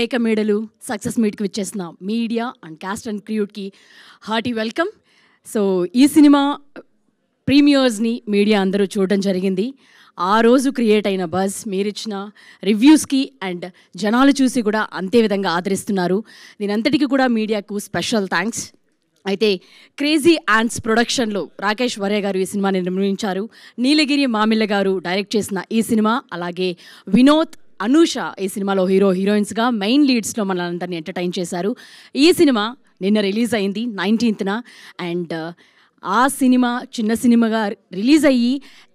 అనేక మేడలు సక్సెస్ మీట్కి విచ్చేసిన మీడియా అండ్ కాస్ట్ అండ్ క్రూడ్కి హార్టీ వెల్కమ్. సో ఈ సినిమా ప్రీమియర్స్ని మీడియా అందరూ చూడడం జరిగింది. ఆ రోజు క్రియేట్ అయిన బజ్ మీరిచ్చిన రివ్యూస్కి అండ్ జనాలు చూసి కూడా అంతే విధంగా ఆదరిస్తున్నారు. దీనంతటికీ కూడా మీడియాకు స్పెషల్ థ్యాంక్స్. అయితే క్రేజీ యాండ్స్ ప్రొడక్షన్లో రాకేష్ వరే గారు ఈ సినిమాని నిర్మించారు. నీలగిరి మామిళ్ళ గారు డైరెక్ట్ చేసిన ఈ సినిమా, అలాగే వినోద్, అనూష ఈ సినిమాలో హీరోయిన్స్గా మెయిన్ లీడ్స్లో మనందరినీ ఎంటర్టైన్ చేశారు. ఈ సినిమా నిన్న రిలీజ్ అయింది 19th. అండ్ ఆ సినిమా చిన్న సినిమాగా రిలీజ్ అయ్యి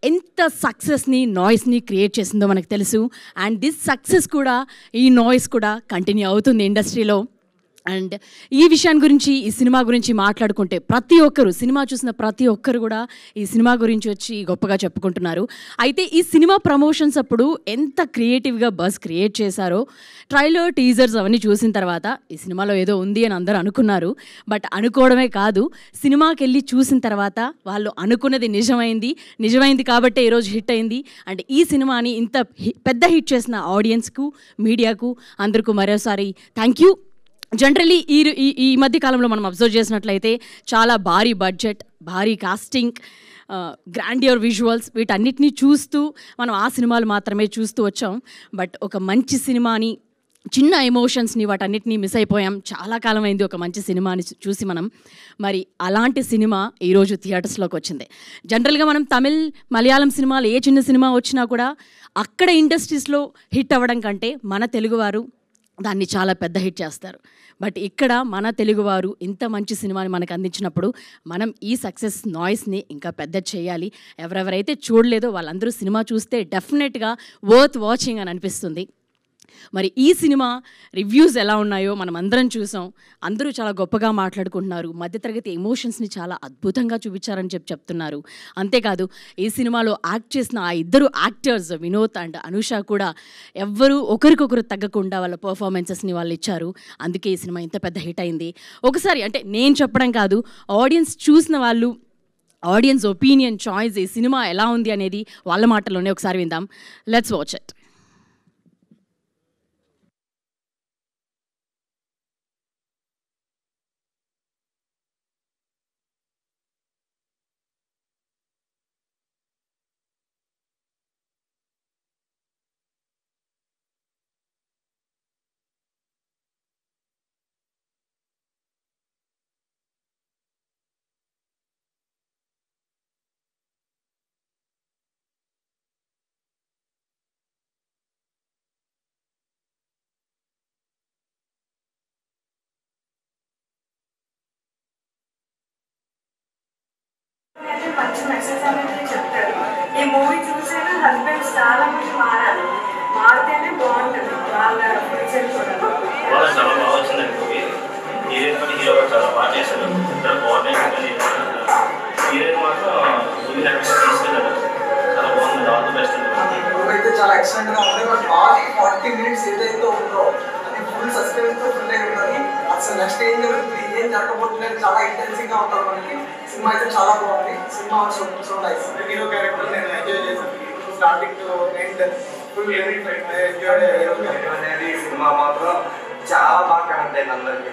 ఎంత సక్సెస్ని నాయిస్ని క్రియేట్ చేసిందో మనకు తెలుసు. అండ్ దిస్ సక్సెస్ కూడా, ఈ నాయిస్ కూడా కంటిన్యూ అవుతుంది ఇండస్ట్రీలో. అండ్ ఈ విషయాన్ని గురించి, ఈ సినిమా గురించి మాట్లాడుకుంటే ప్రతి ఒక్కరు, సినిమా చూసిన ప్రతి ఒక్కరు కూడా ఈ సినిమా గురించి వచ్చి గొప్పగా చెప్పుకుంటున్నారు. అయితే ఈ సినిమా ప్రమోషన్స్ అప్పుడు ఎంత క్రియేటివ్గా బజ్ క్రియేట్ చేశారో, ట్రైలర్, టీజర్స్ అవన్నీ చూసిన తర్వాత ఈ సినిమాలో ఏదో ఉంది అని అందరూ అనుకున్నారు. బట్ అనుకోవడమే కాదు, సినిమాకి వెళ్ళి చూసిన తర్వాత వాళ్ళు అనుకున్నది నిజమైంది కాబట్టే ఈరోజు హిట్ అయింది. అండ్ ఈ సినిమాని ఇంత పెద్ద హిట్ చేసిన ఆడియన్స్కు, మీడియాకు అందరికీ మరోసారి థ్యాంక్ యూ. జనరలీ ఈ మధ్య కాలంలో మనం అబ్జర్వ్ చేసినట్లయితే చాలా భారీ బడ్జెట్, భారీ కాస్టింగ్, గ్రాండియర్ విజువల్స్, వీటన్నిటినీ చూస్తూ మనం ఆ సినిమాలు మాత్రమే చూస్తూ వచ్చాం. బట్ ఒక మంచి సినిమాని, చిన్న ఎమోషన్స్ని, వాటన్నిటినీ మిస్ అయిపోయాం. చాలా కాలం అయింది ఒక మంచి సినిమాని చూసి మనం. మరి అలాంటి సినిమా ఈరోజు థియేటర్స్లోకి వచ్చింది. జనరల్గా మనం తమిళ్, మలయాళం సినిమాలు ఏ చిన్న సినిమా వచ్చినా కూడా అక్కడ ఇండస్ట్రీస్లో హిట్ అవ్వడం కంటే మన తెలుగువారు దాన్ని చాలా పెద్ద హిట్ చేస్తారు. బట్ ఇక్కడ మన తెలుగువారు ఇంత మంచి సినిమాని మనకు అందించినప్పుడు మనం ఈ సక్సెస్ నాయిస్ని ఇంకా పెద్ద చేయాలి. ఎవరెవరైతే చూడలేదో వాళ్ళందరూ సినిమా చూస్తే డెఫినెట్గా వర్త్ వాచింగ్ అని అనిపిస్తుంది. మరి ఈ సినిమా రివ్యూస్ ఎలా ఉన్నాయో మనం అందరం చూసాం. అందరూ చాలా గొప్పగా మాట్లాడుకుంటున్నారు. మధ్యతరగతి ఎమోషన్స్ని చాలా అద్భుతంగా చూపించారని చెప్తున్నారు. అంతేకాదు ఈ సినిమాలో యాక్ట్ చేసిన ఆ ఇద్దరు యాక్టర్స్ వినోద్ అండ్ అనూష కూడా ఎవ్వరూ ఒకరికొకరు తగ్గకుండా వాళ్ళ పర్ఫార్మెన్సెస్ని వాళ్ళు ఇచ్చారు. అందుకే ఈ సినిమా ఇంత పెద్ద హిట్ అయింది. ఒకసారి అంటే నేను చెప్పడం కాదు, ఆడియన్స్ చూసిన వాళ్ళు, ఆడియన్స్ ఒపీనియన్, చాయిస్, ఈ సినిమా ఎలా ఉంది అనేది వాళ్ళ మాటల్లోనే ఒకసారి విందాం. Let's watch it. మంచి మెసేజ్ అనేది చెప్తారు. ఈ మూవీ చూసాక హస్బెండ్స్ చాలా మంది మారాలి, మారితేనే బాగుంటుంది వాళ్ళ ఫ్యూచర్ కూడా. చాలా బాగా వచ్చిందండి మూవీ. హీరోయిన్ హీరో చాలా బాగా చేశారు. ఇద్దరు బాగున్నాయి. హీరోయిన్ మాత్రం మూవీ తీసుకెళ్ళారు. చాలా బాగుంది. All the best. అయితే చాలా ఎక్సలెంట్గా ఉంది. బట్ లాస్ట్ 40 minutes ఏదైతే ఉందో అది ఫుల్ సస్పెన్స్తో ఫుల్ అయి ఉంటుంది. అసలు నెక్స్ట్ ఏం జరుగుతుంది, ఏం జరగబోతుంది అని చాలా ఇంటెన్సివ్గా ఉంటుంది మనకి. సినిమా అయితే చాలా బాగుంది. Cinema so nice. Hero character నేను ఎంజాయ్ చేశాను. స్టార్టింగ్ టు ఎండ్ ఫుల్ అనేది సినిమా మాత్రం చాలా బాగా కనెక్ట్ అయింది. అందరికీ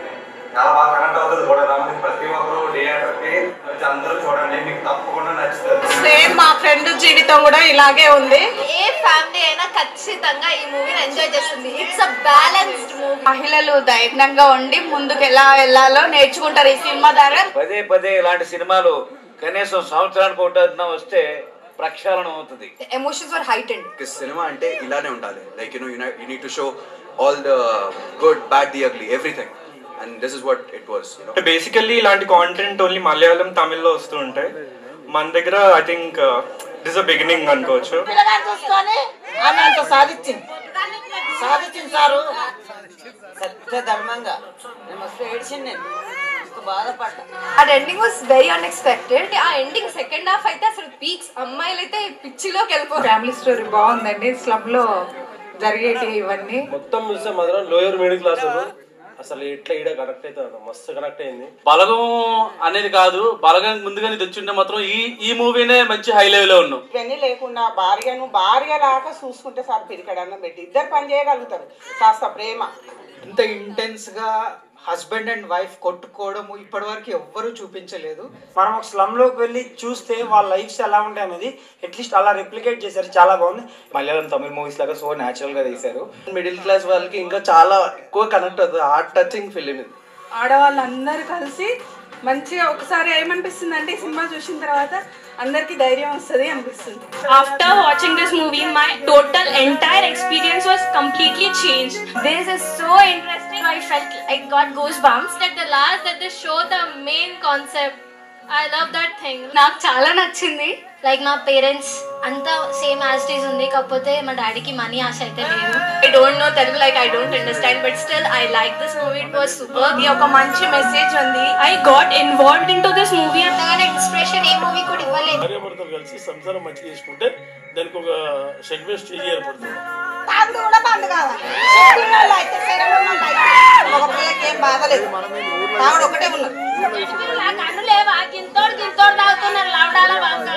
చాలా బాగా కనెక్ట్ అవుతుంది కూడా. ప్రతి ఒక్కరు థియేటర్కి అందరూ చూడండి, మీకు తప్పకుండా నచ్చుతుంది. సేమ్ మా ఫ్రెండ్ జీవితం కూడా ఇలాగే ఉంది. ఏ ఫ్యామిలీ అయినా ఖచ్చితంగా ఈ మూవీని ఎంజాయ్ చేస్తుంది. It's a balanced movie. మహిళలు ధైర్యంగా ఉండి ముందుకు ఎలా వెళ్ళాలో నేర్చుకుంటారు ఈ సినిమా ద్వారా. పదే పదే ఇలాంటి సినిమాలు కనీసం సంవత్సరానికి ఒకటి వస్తే ప్రక్షాళన అవుతుంది. ఎమోషన్స్ వర్ హైటెండ్. సినిమా అంటే ఇలానే ఉండాలి. Like you need to show all the good, bad, the ugly, everything. And this is what it was, you know. Basically ఇలాంటి కాంటెంట్ ఓన్లీ మలయాళం, తమిళ్లో వస్తూ ఉంటాయి. మన దగ్గర I think this a beginning అనుకోవచ్చు. చూసుకొని ఆమె అంత సాధించింది సారు సత్య ధర్మంగా ఏడ్చింది. ఆ ఎండింగ్ వాస్ వెరీ అన్ఎక్స్పెక్టెడ్. ఆ ఎండింగ్ సెకండ్ హాఫ్ అయితే అసలు పీక్స్. అమ్మాయిలు అయితే పిచ్చిలోకి వెళ్ళిపోయారు. ఫ్యామిలీ స్టోరీ బాగుందండి. స్లమ్ లో జరిగేటి ఇవన్నీ మొత్తం చూస్తే మాత్రం లోయర్ మిడిల్ క్లాస్ అసలు ఎట్లా ఈడ కనెక్ట్ అవుతుంది, మస్తు కనెక్ట్ అయింది. బలగం అనేది కాదు, బలగం ముందుగానే తెచ్చుంటే మాత్రం ఈ మూవీనే మంచి హై లెవెల్ లో ఉన్నాం. ఇవన్నీ లేకుండా భార్య లాగా చూసుకుంటే సార్ పిరికడన్న పెట్టి ఇద్దరు పని చేయగలుగుతారు. కాస్త ప్రేమ ఇంత ఇంటెన్స్గా హస్బెండ్ అండ్ వైఫ్ కొట్టుకోవడము ఇప్పటివరకు ఎవ్వరూ చూపించలేదు. మనం ఒక స్లమ్లోకి వెళ్ళి చూస్తే వాళ్ళ లైఫ్స్ ఎలా ఉంటాయి అనేది అట్లీస్ట్ అలా రెప్లికేట్ చేశారు. చాలా బాగుంది. మలయాళం తమిళ మూవీస్ లాగా సో న్యాచురల్గా తీశారు. మిడిల్ క్లాస్ వాళ్ళకి ఇంకా చాలా ఎక్కువ కనెక్ట్ అవుతుంది. హార్ట్ టచింగ్ ఫిలిం ఇది. ఆడవాళ్ళందరూ కలిసి మంచిగా ఒకసారి ఏమనిపిస్తుంది అంటే ఈ సినిమా చూసిన తర్వాత అందరికి ధైర్యం వస్తుంది అనిపిస్తుంది. After watching this movie, my total entire experience was completely changed. This is so interesting. I felt I got goosebumps. At the last, that they show the main concept. I love that thing. నాకు చాలా నచ్చింది. Like మా parents అంతా same as it is ఉంది, కాకపోతే మా డాడీకి money ఆశ అయితే లేదు. I don't know Telugu, like I don't understand, but still I like this movie. It was superb. ఇది ఒక మంచి మెసేజ్ ఉంది. I got involved into this movie. అంతగానే ఇన్స్పిరేషన్ ఏ మూవీ కూడా ఇవ్వలేదు. భార్యాభర్తలు కలిసి సంసారం మంచిగా చేసుకుంటే దానికి ఒక సెగ్మెంట్ స్టేజ్ ఏర్పడుతుంది. తాగుడు కూడా బంద్ కావాలి. ఒక పిల్లకి ఏం బాధ లేదు. తాగుడు ఒకటే ఉన్నది. కన్ను లేవా? గింతోడు తాగుతున్నారు లవడాల బాగా.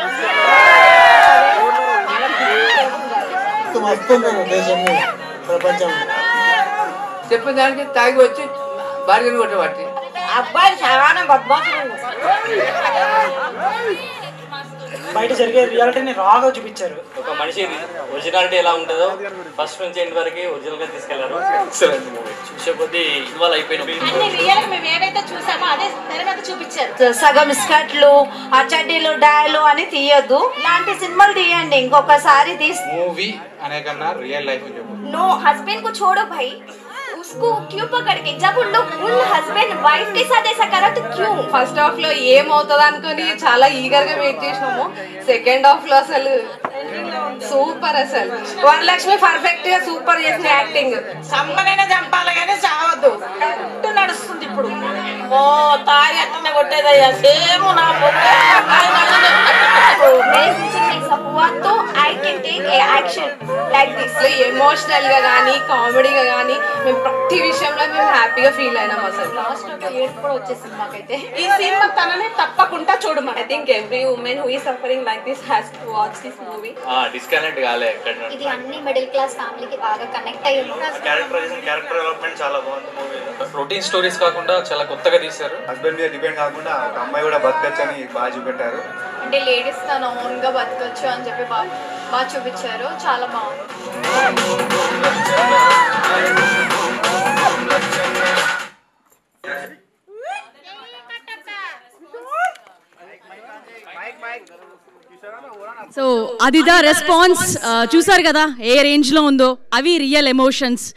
వస్తున్నారు దేశంలో ప్రపంచంలో చెప్పిన దానికి తాగి వచ్చి భార్యను కొట్టబట్టి అబ్బాయి చాలా బద్మాసులు. బయట జరిగే రియాలిటీని రాగా చూపించారు. ఒక మనిషి ఒరిజినాలిటీ ఎలా ఉంటుందో ఫస్ట్ నుంచి ఎండ్ వరకు ఒరిజినల్ గా తీసుకెళ్లారు. Excellent movie. చూసే కొద్దీ ఇన్వాల్వ్ అయిపోయింది. అన్ని రియల్ మేము ఏవైతే చూసామో అదే తెర మీద చూపించారు. సగం స్కర్ట్లు అచ్చడ్డీలు డాయలు అని తీయొద్దు. ఇలాంటి సినిమాలు తీయండి ఇంకొకసారి మూవీ అనే కన్నా రియల్ లైఫ్ नो हस्बैंड को छोड़ो भाई, उसको क्यों पकड़ के, जब उन लोग उन हस्बैंड वाइफ के साथ ऐसा करा तो क्यों? ఫస్ట్ హాఫ్ లో ఏమవుతుంది అనుకుని చాలా ఈగర్ గా వెయిట్ చేసినాము. సెకండ్ హాఫ్ లో అసలు సూపర్. అసలు వరలక్ష్మి పర్ఫెక్ట్ గా సూపర్ చేసిన యాక్టింగ్. చంపనైనా చంపాలి కానీ చావద్దు. కరెక్ట్ నడుస్తుంది ఇప్పుడు. ఓ తాయి అట్లనే కొట్టేదయ్యా సేమ్ నా हुआ तो I can take action like this. Emotional గా కానీ కామెడీగా కానీ మేము ప్రతి విషయంలో మేము హ్యాపీగా ఫీల్ అయినాం. అసలు లాస్ట్ ఒక ఏడుపు కూడా వచ్చేసింది నాకైతే. ఈ సినిమా తనని తప్పకుండా చూడమని. I think every women who is suffering like this has to watch this movie. Disconnect కాలే ఎక్కడ. ఇది అన్ని మిడిల్ క్లాస్ ఫ్యామిలీకి బాగా కనెక్ట్ అయ్యి క్యారెక్టర్ డెవలప్మెంట్ చాలా బాగుంది మూవీ. రొటీన్ స్టోరీస్ కాకుండా చాలా కొత్తగా తీశారు. హస్బెండ్ మీద డిపెండ్ కాకుండా ఒక అమ్మాయి కూడా బతకచ్చు అని బాగా చూపెట్టారు. అంటే లేడీస్ తన ఓన్ గా బతకచ్చు అని చెప్పి బాగా చూపించారు. చాలా బాగుంది. సో అదిదా రెస్పాన్స్. చూసారు కదా ఏ రేంజ్లో ఉందో. అవి రియల్ ఎమోషన్స్.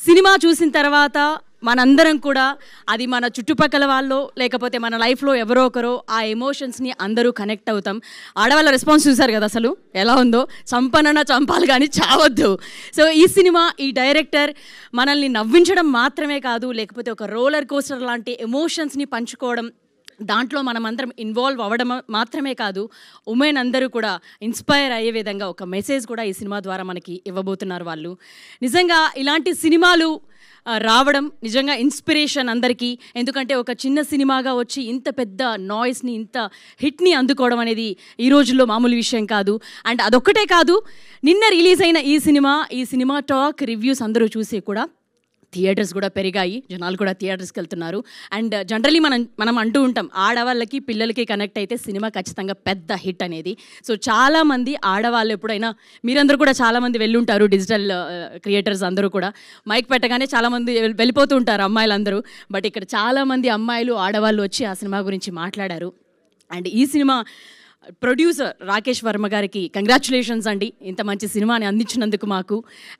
సినిమా చూసిన తర్వాత మనందరం కూడా అది మన చుట్టుపక్కల వాళ్ళు లేకపోతే మన లైఫ్లో ఎవరో ఒకరో ఆ ఎమోషన్స్ని అందరూ కనెక్ట్ అవుతాం. ఆడవాళ్ళ రెస్పాన్స్ చూసారు కదా అసలు ఎలా ఉందో. చంపనన్నా చంపాలి కానీ చావద్దు. సో ఈ సినిమా ఈ డైరెక్టర్ మనల్ని నవ్వించడం మాత్రమే కాదు, లేకపోతే ఒక రోలర్ కోస్టర్ లాంటి ఎమోషన్స్ని పంచుకోవడం, దాంట్లో మనమందరం ఇన్వాల్వ్ అవ్వడం మాత్రమే కాదు, ఉమెన్ అందరూ కూడా ఇన్స్పైర్ అయ్యే విధంగా ఒక మెసేజ్ కూడా ఈ సినిమా ద్వారా మనకి ఇవ్వబోతున్నారు వాళ్ళు. నిజంగా ఇలాంటి సినిమాలు రావడం నిజంగా ఇన్స్పిరేషన్ అందరికీ. ఎందుకంటే ఒక చిన్న సినిమాగా వచ్చి ఇంత పెద్ద నాయిస్ని ఇంత హిట్ని అందుకోవడం అనేది ఈ రోజుల్లో మామూలు విషయం కాదు. అండ్ అదొక్కటే కాదు, నిన్న రిలీజ్ అయిన ఈ సినిమా టాక్ రివ్యూస్ అందరూ చూసి కూడా థియేటర్స్ కూడా పెరిగాయి, జనాలు కూడా థియేటర్స్కి వెళ్తున్నారు. అండ్ జనరలీ మనం అంటూ ఉంటాం ఆడవాళ్ళకి పిల్లలకి కనెక్ట్ అయితే సినిమా ఖచ్చితంగా పెద్ద హిట్ అనేది. సో చాలామంది ఆడవాళ్ళు ఎప్పుడైనా మీరందరూ కూడా చాలామంది వెళ్ళుంటారు, డిజిటల్ క్రియేటర్స్ అందరూ కూడా మైక్ పెట్టగానే చాలామంది వెళ్ళిపోతూ ఉంటారు అమ్మాయిలందరూ. బట్ ఇక్కడ చాలామంది అమ్మాయిలు ఆడవాళ్ళు వచ్చి ఆ సినిమా గురించి మాట్లాడారు. అండ్ ఈ సినిమా ప్రొడ్యూసర్ రాకేష్ వర్మ గారికి కంగ్రాచులేషన్స్ అండి, ఇంత మంచి సినిమాని అందించినందుకు మాకు.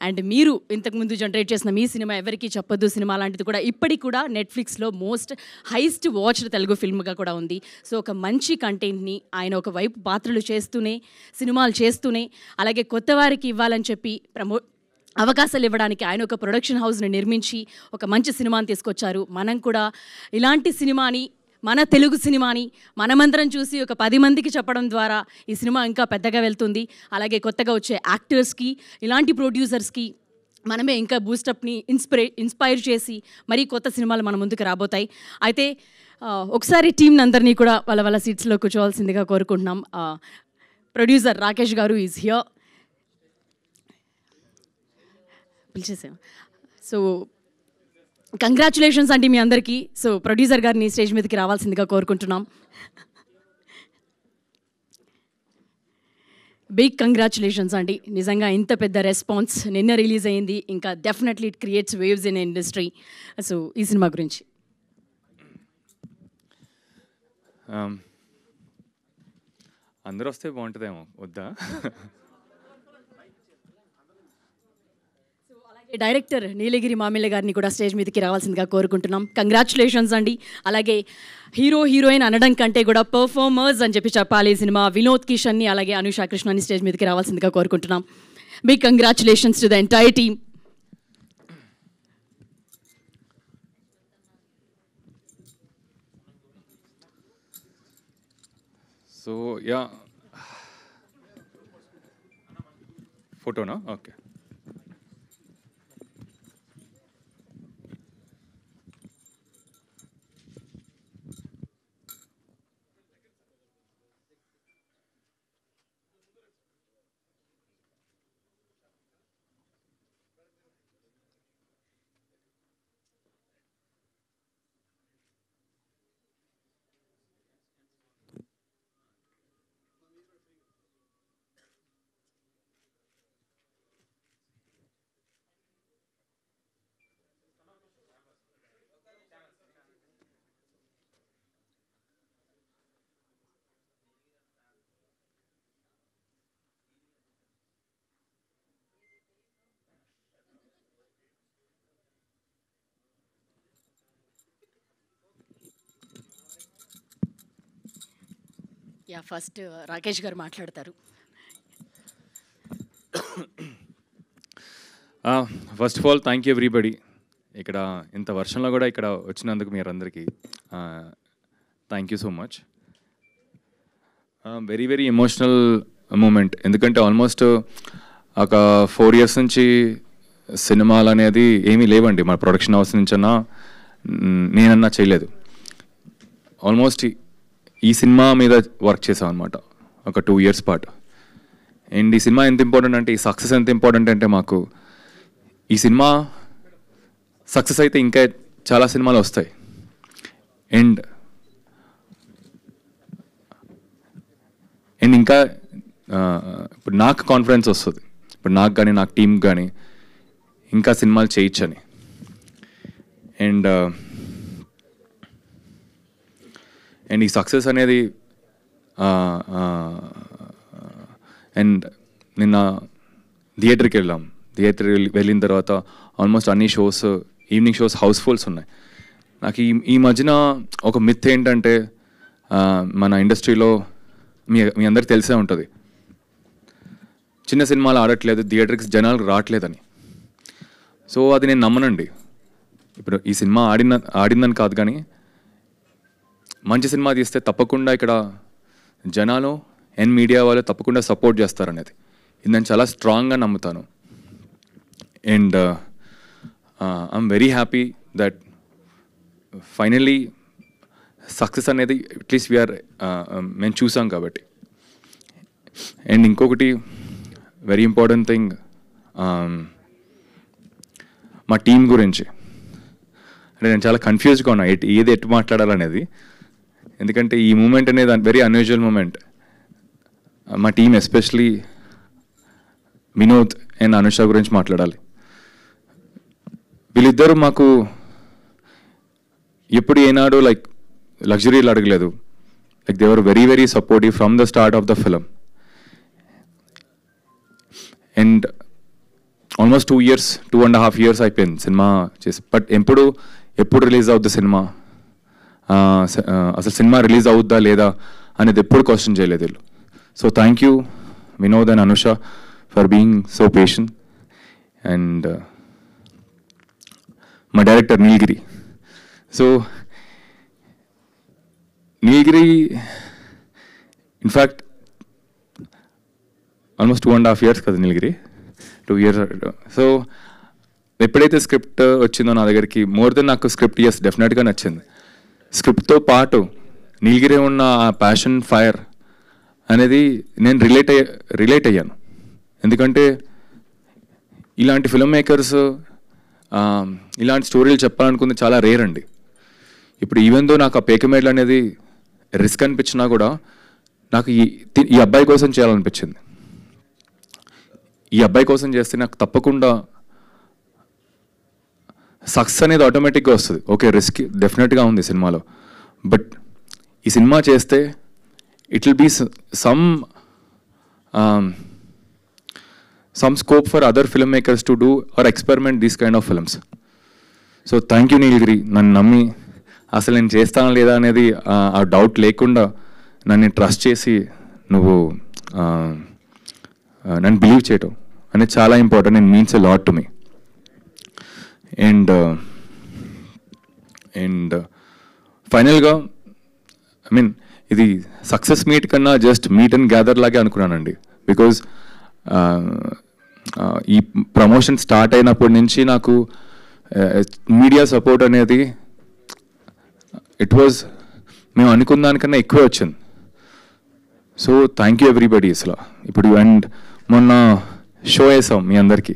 అండ్ మీరు ఇంతకుముందు జనరేట్ చేసిన మీ సినిమా ఎవరికి చెప్పొద్దు సినిమా లాంటిది కూడా ఇప్పటికి కూడా నెట్ఫ్లిక్స్లో మోస్ట్ హైయెస్ట్ వాచ్డ్ తెలుగు ఫిల్మ్గా కూడా ఉంది. సో ఒక మంచి కంటెంట్ని ఆయన ఒక వైపు పాత్రలు చేస్తూనే సినిమాలు చేస్తూనే అలాగే కొత్త వారికి ఇవ్వాలని చెప్పి అవకాశాలు ఇవ్వడానికి ఆయన ఒక ప్రొడక్షన్ హౌస్ని నిర్మించి ఒక మంచి సినిమాని తీసుకొచ్చారు. మనం కూడా ఇలాంటి సినిమాని మన తెలుగు సినిమాని మనమందరం చూసి ఒక 10 మందికి చెప్పడం ద్వారా ఈ సినిమా ఇంకా పెద్దగా వెళ్తుంది. అలాగే కొత్తగా వచ్చే యాక్టర్స్కి ఇలాంటి ప్రొడ్యూసర్స్కి మనమే ఇంకా బూస్టప్ని ఇన్స్పైర్ చేసి మరీ కొత్త సినిమాలు మన ముందుకు రాబోతాయి. అయితే ఒకసారి టీంని అందరినీ కూడా వాళ్ళ సీట్స్లో కూర్చోవాల్సిందిగా కోరుకుంటున్నాం. ప్రొడ్యూసర్ రాకేష్ గారు ఈజ్ హియర్. పిలిచేసాం. సో కంగ్రాచులేషన్స్ అండి మీ అందరికీ. సో ప్రొడ్యూసర్ గారిని స్టేజ్ మీదకి రావాల్సిందిగా కోరుకుంటున్నాం. బిగ్ కంగ్రాచులేషన్స్ అండి. నిజంగా ఇంత పెద్ద రెస్పాన్స్ నిన్న రిలీజ్ అయింది. ఇంకా definitely it creates waves in industry. So ఈ సినిమా గురించి అందరూ వస్తే బాగుంటుందేమో, వద్దా? డైరెక్టర్ నీలగిరి మామిళ్ళ గారిని కూడా స్టేజ్ మీదకి రావాల్సిందిగా కోరుకుంటున్నాం. కంగ్రాచులేషన్స్ అండి. అలాగే హీరో హీరోయిన్ అనడం కంటే కూడా పర్ఫార్మర్స్ అని చెప్పి చెప్పాలి సినిమా. వినోద్ కిషన్ని అలాగే అనుషా కృష్ణని స్టేజ్ మీదకి రావాల్సిందిగా కోరుకుంటున్నాం. Big congratulations to the entire team. So yeah, ఫోటోనా? ఓకే. యా, ఫస్ట్ రాకేష్ గారు మాట్లాడతారు. First of all thank you everybody. ఇక్కడ ఇంత వర్షంలో కూడా ఇక్కడ వచ్చినందుకు మీరందరికీ thank you so much. Very very emotional moment. ఎందుకంటే ఆల్మోస్ట్ ఒక 4 years నుంచి సినిమాలు అనేది ఏమీ లేవండి. మన ప్రొడక్షన్ హౌస్ నుంచన్నా నేనన్నా చేయలేదు. ఆల్మోస్ట్ ఈ సినిమా మీద వర్క్ చేసాం అనమాట ఒక 2 years పాటు. అండ్ ఈ సినిమా ఎంత ఇంపార్టెంట్ అంటే, ఈ సక్సెస్ ఎంత ఇంపార్టెంట్ అంటే, మాకు ఈ సినిమా సక్సెస్ అయితే ఇంకా చాలా సినిమాలు వస్తాయి. అండ్ ఇంకా ఇప్పుడు నాకు కాన్ఫిడెన్స్ వస్తుంది, ఇప్పుడు నాకు కానీ నాకు టీంకి కానీ ఇంకా సినిమాలు చేయొచ్చని. అండ్ ఈ సక్సెస్ అనేది అండ్ నిన్న థియేటర్కి వెళ్ళాం. థియేటర్ వెళ్ళిన తర్వాత ఆల్మోస్ట్ అన్ని షోస్, ఈవినింగ్ షోస్ హౌస్ఫుల్స్ ఉన్నాయి. నాకు ఈ మధ్యన ఒక మిత్ ఏంటంటే, మన ఇండస్ట్రీలో మీ అందరికి తెలిసే ఉంటుంది, చిన్న సినిమాలు ఆడట్లేదు, థియేటర్కి జనాలు రావట్లేదని. సో అది నేను నమ్మనండి. ఇప్పుడు ఈ సినిమా ఆడిందని కాదు, కానీ మంచి సినిమా తీస్తే తప్పకుండా ఇక్కడ జనాలు అండ్ మీడియా వాళ్ళు తప్పకుండా సపోర్ట్ చేస్తారనేది ఇది నేను చాలా స్ట్రాంగ్గా నమ్ముతాను. And I'm very happy that finally success అనేది అట్లీస్ట్ వీఆర్ మేము చూసాం కాబట్టి. అండ్ ఇంకొకటి వెరీ ఇంపార్టెంట్ థింగ్, మా టీం గురించి అంటే నేను చాలా కన్ఫ్యూజ్గా ఉన్నా ఏది ఎటు మాట్లాడాలనేది. ఎందుకంటే ఈ మూమెంట్ అనేది వెరీ అన్యూజువల్ మూమెంట్. మా team especially Vinod and Anusha గురించి మాట్లాడాలి. వీళ్ళిద్దరూ మాకు ఎప్పుడు ఏనాడు లైక్ లగ్జరీలు అడగలేదు. Like they were very very supportive from the start of the film. And almost 2.5 years అయిపోయింది సినిమా చేసి. బట్ ఎప్పుడు రిలీజ్ అవుద్ది సినిమా, అసలు సినిమా రిలీజ్ అవుద్దా లేదా అనేది ఎప్పుడు క్వశ్చన్ చేయలేదు వీళ్ళు. So thank you Vinod and Anusha for being so patient. And మా డైరెక్టర్ నీలగిరి. సో నీలగిరి ఇన్ఫ్యాక్ట్ ఆల్మోస్ట్ 2.5 years కదా నీలగిరి, 2 years. సో ఎప్పుడైతే స్క్రిప్ట్ వచ్చిందో నా దగ్గరికి, మోర్ దెన్ నాకు స్క్రిప్ట్ డెఫినెట్గా నచ్చింది. స్క్రిప్ట్తో పాటు నీలగిరి ఉన్న ఆ ప్యాషన్, ఫైర్ అనేది నేను రిలేట్ అయ్యాను. ఎందుకంటే ఇలాంటి ఫిల్మ్ మేకర్స్ ఇలాంటి స్టోరీలు చెప్పాలనుకుంది చాలా రేర్ అండి. ఇప్పుడు ఈవెన్ దో నాకు ఆ పేకమేడ్లు అనేది రిస్క్ అనిపించినా కూడా నాకు ఈ అబ్బాయి కోసం చేయాలనిపించింది. ఈ అబ్బాయి కోసం చేస్తే నాకు తప్పకుండా సక్సెస్ అనేది ఆటోమేటిక్గా వస్తుంది. ఓకే, రిస్క్ డెఫినెట్గా ఉంది సినిమాలో, బట్ ఈ సినిమా చేస్తే it will be some scope for other filmmakers to do or experiment these kind of films. So thank you Neelgiri, నన్ను నమ్మి అసలు నేను చేస్తాను లేదా అనేది ఆ డౌట్ లేకుండా నన్ను ట్రస్ట్ చేసి నువ్వు నన్ను బిలీవ్ చేయటం అనేది చాలా important and means a lot to me. And ఫైనల్గా ఐ మీన్ ఇది సక్సెస్ మీట్ కన్నా జస్ట్ మీట్ అండ్ గ్యాదర్ లాగే అనుకున్నానండి. బికాజ్ ఈ ప్రమోషన్ స్టార్ట్ అయినప్పటి నుంచి నాకు మీడియా సపోర్ట్ అనేది ఇట్ వాజ్ మేము అనుకున్న దానికన్నా ఎక్కువే వచ్చింది. So thank you everybody. అసలు ఇప్పుడు అండ్ మొన్న షో వేసాం మీ అందరికీ.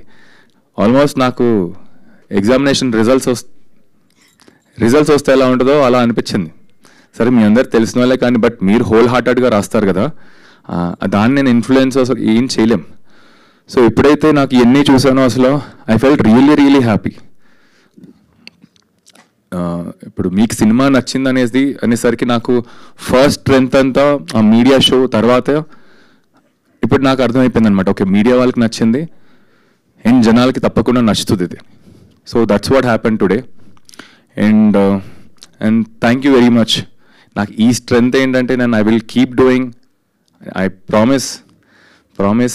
ఆల్మోస్ట్ నాకు ఎగ్జామినేషన్ రిజల్ట్స్ వస్తే ఎలా ఉంటుందో అలా అనిపించింది. సరే మీ అందరు తెలిసిన వాళ్ళే కానీ బట్ మీరు హోల్ హార్టెడ్గా రాస్తారు కదా, దాన్ని నేను ఇన్ఫ్లుయెన్స్ అసలు ఏం చేయలేం. సో ఎప్పుడైతే నాకు ఇవన్నీ చూసానో అసలు ఐ ఫెల్ట్ రియల్లీ హ్యాపీ. ఇప్పుడు మీకు సినిమా నచ్చింది అనేసరికి నాకు ఫస్ట్ స్ట్రెంత్ అంతా ఆ మీడియా షో తర్వాత ఇప్పుడు నాకు అర్థమైపోయింది అనమాట. ఓకే, మీడియా వాళ్ళకి నచ్చింది అండ్ జనాలకి తప్పకుండా నచ్చుతుంది ఇది. So that's what happen today. And thank you very much. నాకు ఈ స్ట్రెంత్ ఏంటంటే నేను I will keep doing. I promise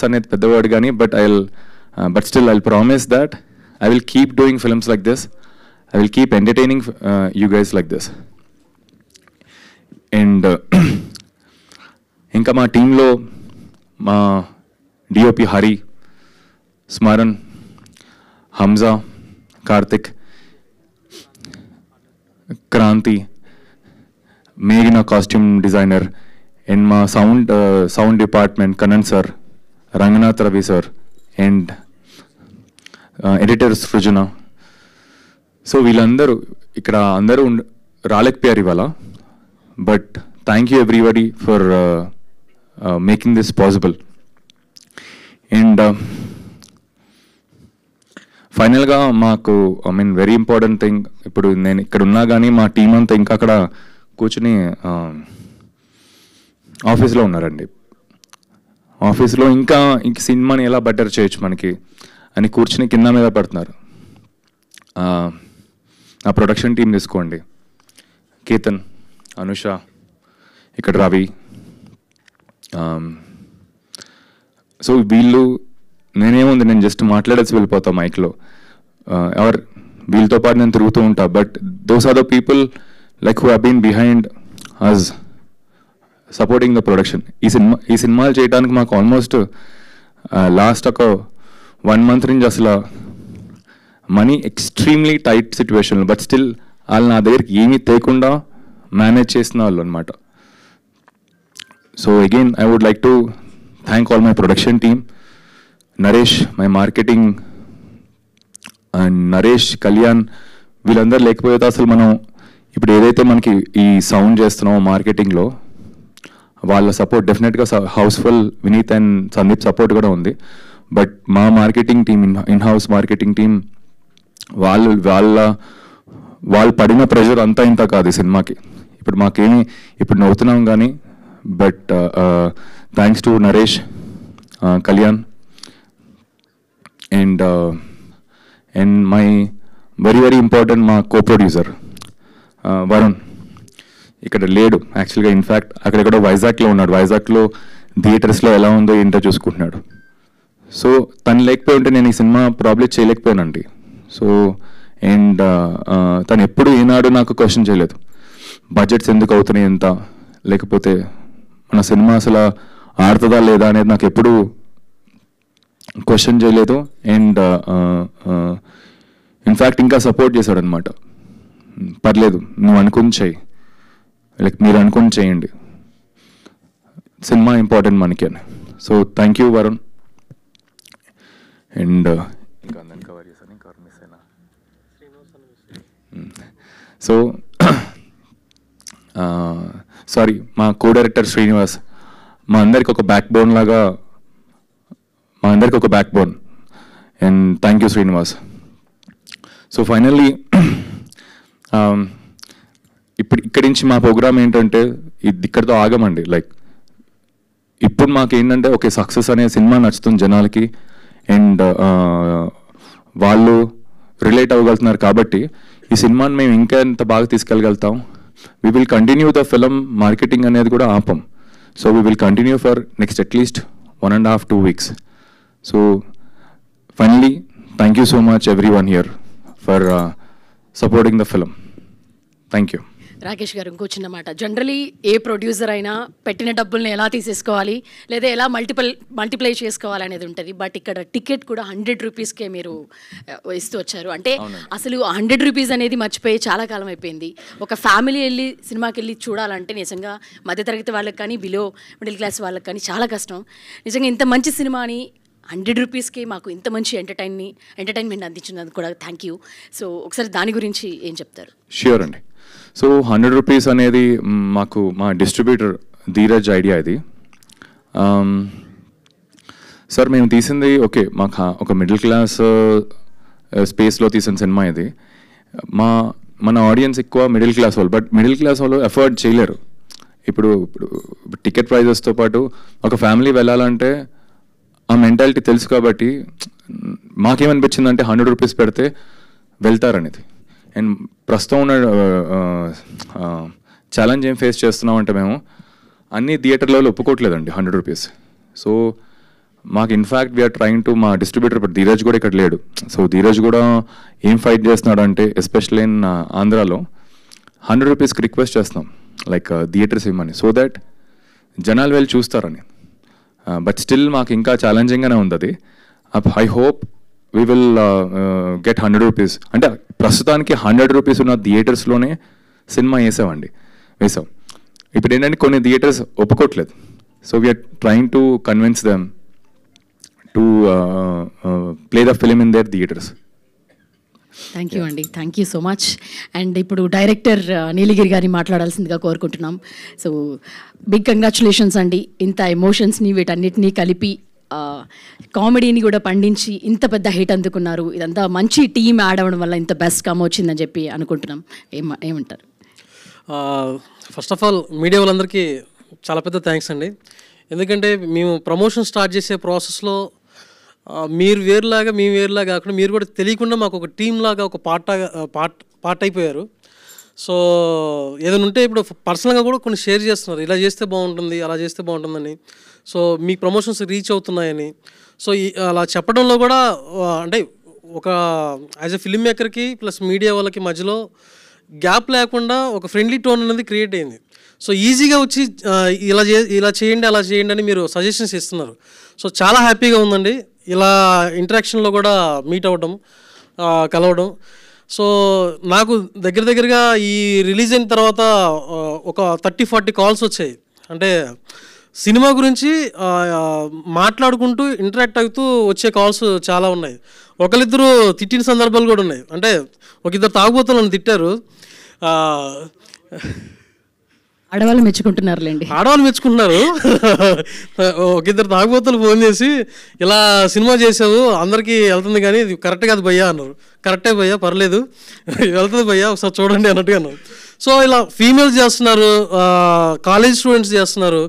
అనేది పెద్ద వర్డ్ కానీ but still I promise that I will keep doing films like this. I will keep entertaining you guys like this. And ఇంకా మా టీంలో మా డిఓపి హరి, స్మరణ్, హంజా, కార్తిక్, క్రాంతి, మేఘన కాస్ట్యూమ్ డిజైనర్, అండ్ మా sound department Kannan sir, Ranganath Ravi sir, and editor Srujana. So వీళ్ళందరూ ఇక్కడ అందరూ రాలేకపోయారు ఇవాళ, but thank you everybody for making this possible. And ఫైనల్గా మాకు I mean very important thing, ఇప్పుడు నేను ఇక్కడ ఉన్నా కానీ మా టీం అంతా ఇంకా అక్కడ కూర్చుని ఆఫీస్లో ఉన్నారండి. ఆఫీస్లో ఇంకా సినిమాని ఎలా బెటర్ చేయొచ్చు మనకి అని కూర్చుని కింద మీద పడుతున్నారు. నా ప్రొడక్షన్ టీం తీసుకోండి, కేతన్, అనుష, ఇక్కడ రవి. సో వీళ్ళు నేనేముంది నేను జస్ట్ మాట్లాడేసి వెళ్ళిపోతా మైక్లో, ఎవరు వీళ్ళతో పాటు నేను తిరుగుతూ ఉంటా. But those are the people like who have been behind us supporting the production. ఈ సినిమాలు చేయడానికి మాకు ఆల్మోస్ట్ లాస్ట్ ఒక 1 month నుంచి అసలు money extremely tight situation, but still వాళ్ళు నా దగ్గరికి ఏమీ తేకుండా మేనేజ్ చేసిన వాళ్ళు అనమాట. So again I would like to thank all my production team, Naresh my marketing, and Naresh, Kalyan, వీళ్ళందరూ లేకపోతే అసలు మనం ఇప్పుడు ఏదైతే మనకి ఈ సౌండ్ చేస్తున్నామో మార్కెటింగ్లో వాళ్ళ సపోర్ట్ డెఫినెట్గా housefull Vineeth and Sandeep support కూడా ఉంది. బట్ మా marketing team, in house marketing team, వాళ్ళు పడిన ప్రెషర్ అంతా ఇంత కాదు ఈ సినిమాకి. ఇప్పుడు మాకేమి ఇప్పుడు నవ్వుతున్నాం కానీ but thanks to Naresh, Kalyan and my very important మా కో ప్రొడ్యూసర్ వరుణ్. ఇక్కడ లేడు యాక్చువల్గా, ఇన్ఫ్యాక్ట్ అక్కడెక్కడో వైజాగ్లో ఉన్నాడు. వైజాగ్లో థియేటర్స్లో ఎలా ఉందో ఏంటో చూసుకుంటున్నాడు. సో తను లేకపోయి ఉంటే నేను ఈ సినిమా ప్రాబ్లీ చేయలేకపోయానండి. సో అండ్ తను ఎప్పుడు ఏనాడు నాకు క్వశ్చన్ చేయలేదు బడ్జెట్స్ ఎందుకు అవుతున్నాయి ఎంత, లేకపోతే మన సినిమా అసలు ఆడుతుందా లేదా అనేది నాకు ఎప్పుడు క్వశ్చన్ చేయలేదు. అండ్ ఇన్ఫ్యాక్ట్ ఇంకా సపోర్ట్ చేశాడు అనమాట. పర్లేదు నువ్వు అనుకుని చేయి, లైక్ మీరు అనుకుని చేయండి, సినిమా ఇంపార్టెంట్ మనకి అని. So thank you Varun. And ఇంకా అందరిని కవర్ చేశాను, ఇంకా మిస్ అయినా సో సారీ, మా కో డైరెక్టర్ శ్రీనివాస్ మా అందరికి ఒక బ్యాక్ బోన్ లాగా, and thank you Srinivas. So finally ఇక్కడి నుంచి మా ప్రోగ్రామ్ ఏంటంటే ఇక్కడితో ఆగమండి. లైక్ ఇప్పుడు మాకు ఏంటంటే ఓకే, సక్సెస్ అనే సినిమా నచ్చుతుంది జనాలకి, అండ్ వాళ్ళు రిలేట్ అవ్వగలుగుతున్నారు కాబట్టి ఈ సినిమాని మేము ఇంకా ఎంత బాగా తీసుకెళ్ళగలుగుతాం. We will continue the film marketing అనేది కూడా ఆపం. So we will continue for next at least 1.5-2 weeks. So finally thank you so much everyone here for supporting the film. Thank you. Rakesh గారు, ఇంకో చిన్న మాట. జనరలీ ఏ ప్రొడ్యూసర్ అయినా పెట్టిన డబ్బుల్ని ఎలా తీసేసుకోవాలి లేదా ఎలా మల్టిప్లై చేసుకోవాలి అనేది ఉంటుంది. బట్ ఇక్కడ టికెట్ కూడా 100 రూపీస్కే మీరు ఇస్తూ వచ్చారు. అంటే అసలు 100 రూపీస్ అనేది మర్చిపోయి చాలా కాలం అయిపోయింది. ఒక ఫ్యామిలీ వెళ్ళి సినిమాకి వెళ్ళి చూడాలంటే నిజంగా మధ్యతరగతి వాళ్ళకి కానీ బిలో మిడిల్ క్లాస్ వాళ్ళకి కానీ చాలా కష్టం. నిజంగా ఇంత మంచి సినిమాని 100 రూపీస్కి మాకు ఇంత మంచి ఎంటర్టైన్మెంట్ అందించినందుకు కూడా థ్యాంక్ యూ. సో ఒకసారి దాని గురించి ఏం చెప్తారు? ష్యూర్ అండి. సో 100 రూపీస్ అనేది మాకు మా డిస్ట్రిబ్యూటర్ ధీరజ్ ఐడియా ఇది. సార్ మేము తీసింది ఓకే, మాకు ఒక మిడిల్ క్లాస్ స్పేస్లో తీసిన సినిమా ఇది. మన ఆడియన్స్ ఎక్కువ మిడిల్ క్లాస్ వాళ్ళు, బట్ మిడిల్ క్లాస్ వాళ్ళు ఎఫర్ట్ చేయలేరు. ఇప్పుడు టికెట్ ప్రైజెస్తో పాటు ఒక ఫ్యామిలీ వెళ్ళాలంటే ఆ మెంటాలిటీ తెలుసు కాబట్టి మాకేమనిపించిందంటే 100 రూపీస్ పెడితే వెళ్తారనేది. అండ్ ప్రస్తుతం ఉన్న ఛాలెంజ్ ఏం ఫేస్ చేస్తున్నామంటే మేము అన్ని థియేటర్లలో ఒప్పుకోవట్లేదండి 100 రూపీస్. సో మాకు ఇన్ఫ్యాక్ట్ వీఆర్ ట్రైంగ్ టు, మా డిస్ట్రిబ్యూటర్ ఇప్పుడు ధీరజ్ కూడా ఇక్కడ లేడు. సో ధీరజ్ కూడా ఏం ఫైట్ చేస్తున్నాడు అంటే ఎస్పెషల్లీ ఇన్ ఆంధ్రాలో 100 రూపీస్కి రిక్వెస్ట్ చేస్తున్నాం లైక్ థియేటర్స్ ఇవ్వమని, సో దట్ జనాలు వెళ్ళి చూస్తారని. బట్ స్టిల్ మాకు ఇంకా ఛాలెంజింగ్గానే ఉంది అది. I hope we will get 100 rupees. అంటే ప్రస్తుతానికి 100 రూపీస్ ఉన్న థియేటర్స్లోనే సినిమా వేసాం. ఇప్పుడు ఏంటంటే కొన్ని థియేటర్స్ ఒప్పుకోవట్లేదు. So we're trying to convince them to play the film in their theatres. Thank you అండి, thank you so much. And ఇప్పుడు డైరెక్టర్ నీలగిరి గారిని మాట్లాడాల్సిందిగా కోరుకుంటున్నాం. సో బిగ్ కంగ్రాచులేషన్స్ అండి. ఇంత ఎమోషన్స్ని వీటన్నిటినీ కలిపి కామెడీని కూడా పండించి ఇంత పెద్ద హిట్ అందుకున్నారు. ఇదంతా మంచి టీమ్ యాడ్ అవ్వడం వల్ల ఇంత బెస్ట్ కమ్ వచ్చిందని చెప్పి అనుకుంటున్నాం. ఏమంటారు? ఫస్ట్ ఆఫ్ ఆల్ మీడియా వాళ్ళందరికీ చాలా పెద్ద థ్యాంక్స్ అండి. ఎందుకంటే మేము ప్రమోషన్ స్టార్ట్ చేసే ప్రాసెస్లో మీరు వేరులాగా మేము వేరులాగా కాకుండా మీరు కూడా తెలియకుండా మాకు ఒక టీమ్ లాగా ఒక పార్ట్ అయిపోయారు. సో ఏదైనా ఉంటే ఇప్పుడు పర్సనల్గా కూడా కొన్ని షేర్ చేస్తున్నారు, ఇలా చేస్తే బాగుంటుంది అలా చేస్తే బాగుంటుందని. సో మీ ప్రమోషన్స్ రీచ్ అవుతున్నాయని. సో అలా చెప్పడంలో కూడా అంటే ఒక యాజ్ ఎ ఫిల్మ్ మేకర్కి ప్లస్ మీడియా వాళ్ళకి మధ్యలో గ్యాప్ లేకుండా ఒక ఫ్రెండ్లీ టోన్ అనేది క్రియేట్ అయింది. సో ఈజీగా వచ్చి ఇలా చేయండి అలా చేయండి అని మీరు సజెషన్స్ ఇస్తున్నారు. సో చాలా హ్యాపీగా ఉందండి ఇలా ఇంటరాక్షన్లో కూడా మీట్ అవ్వడం, కలవడం. సో నాకు దగ్గరగా ఈ రిలీజ్ అయిన తర్వాత ఒక 30-40 కాల్స్ వచ్చాయి. అంటే సినిమా గురించి మాట్లాడుకుంటూ ఇంటరాక్ట్ అవుతూ వచ్చే కాల్స్ చాలా ఉన్నాయి. ఒకరిద్దరు తిట్టిన సందర్భాలు కూడా ఉన్నాయి. అంటే ఒక ఇద్దరు తాగుబోతులు నన్ను తిట్టారు. ఆడవాళ్ళు మెచ్చుకుంటున్నారులేండి, ఆడవాళ్ళు మెచ్చుకుంటున్నారు. ఒక ఇద్దరు తాగుబోతులు ఫోన్ చేసి ఇలా సినిమా చేసావు అందరికీ వెళ్తుంది కానీ ఇది కరెక్ట్ కాదు భయ్యా అన్నారు. కరెక్టే భయ్యా, పర్లేదు వెళ్తుంది భయ్యా ఒకసారి చూడండి అన్నట్టుగా అన్నారు. సో ఇలా ఫీమేల్స్ చేస్తున్నారు, కాలేజ్ స్టూడెంట్స్ చేస్తున్నారు.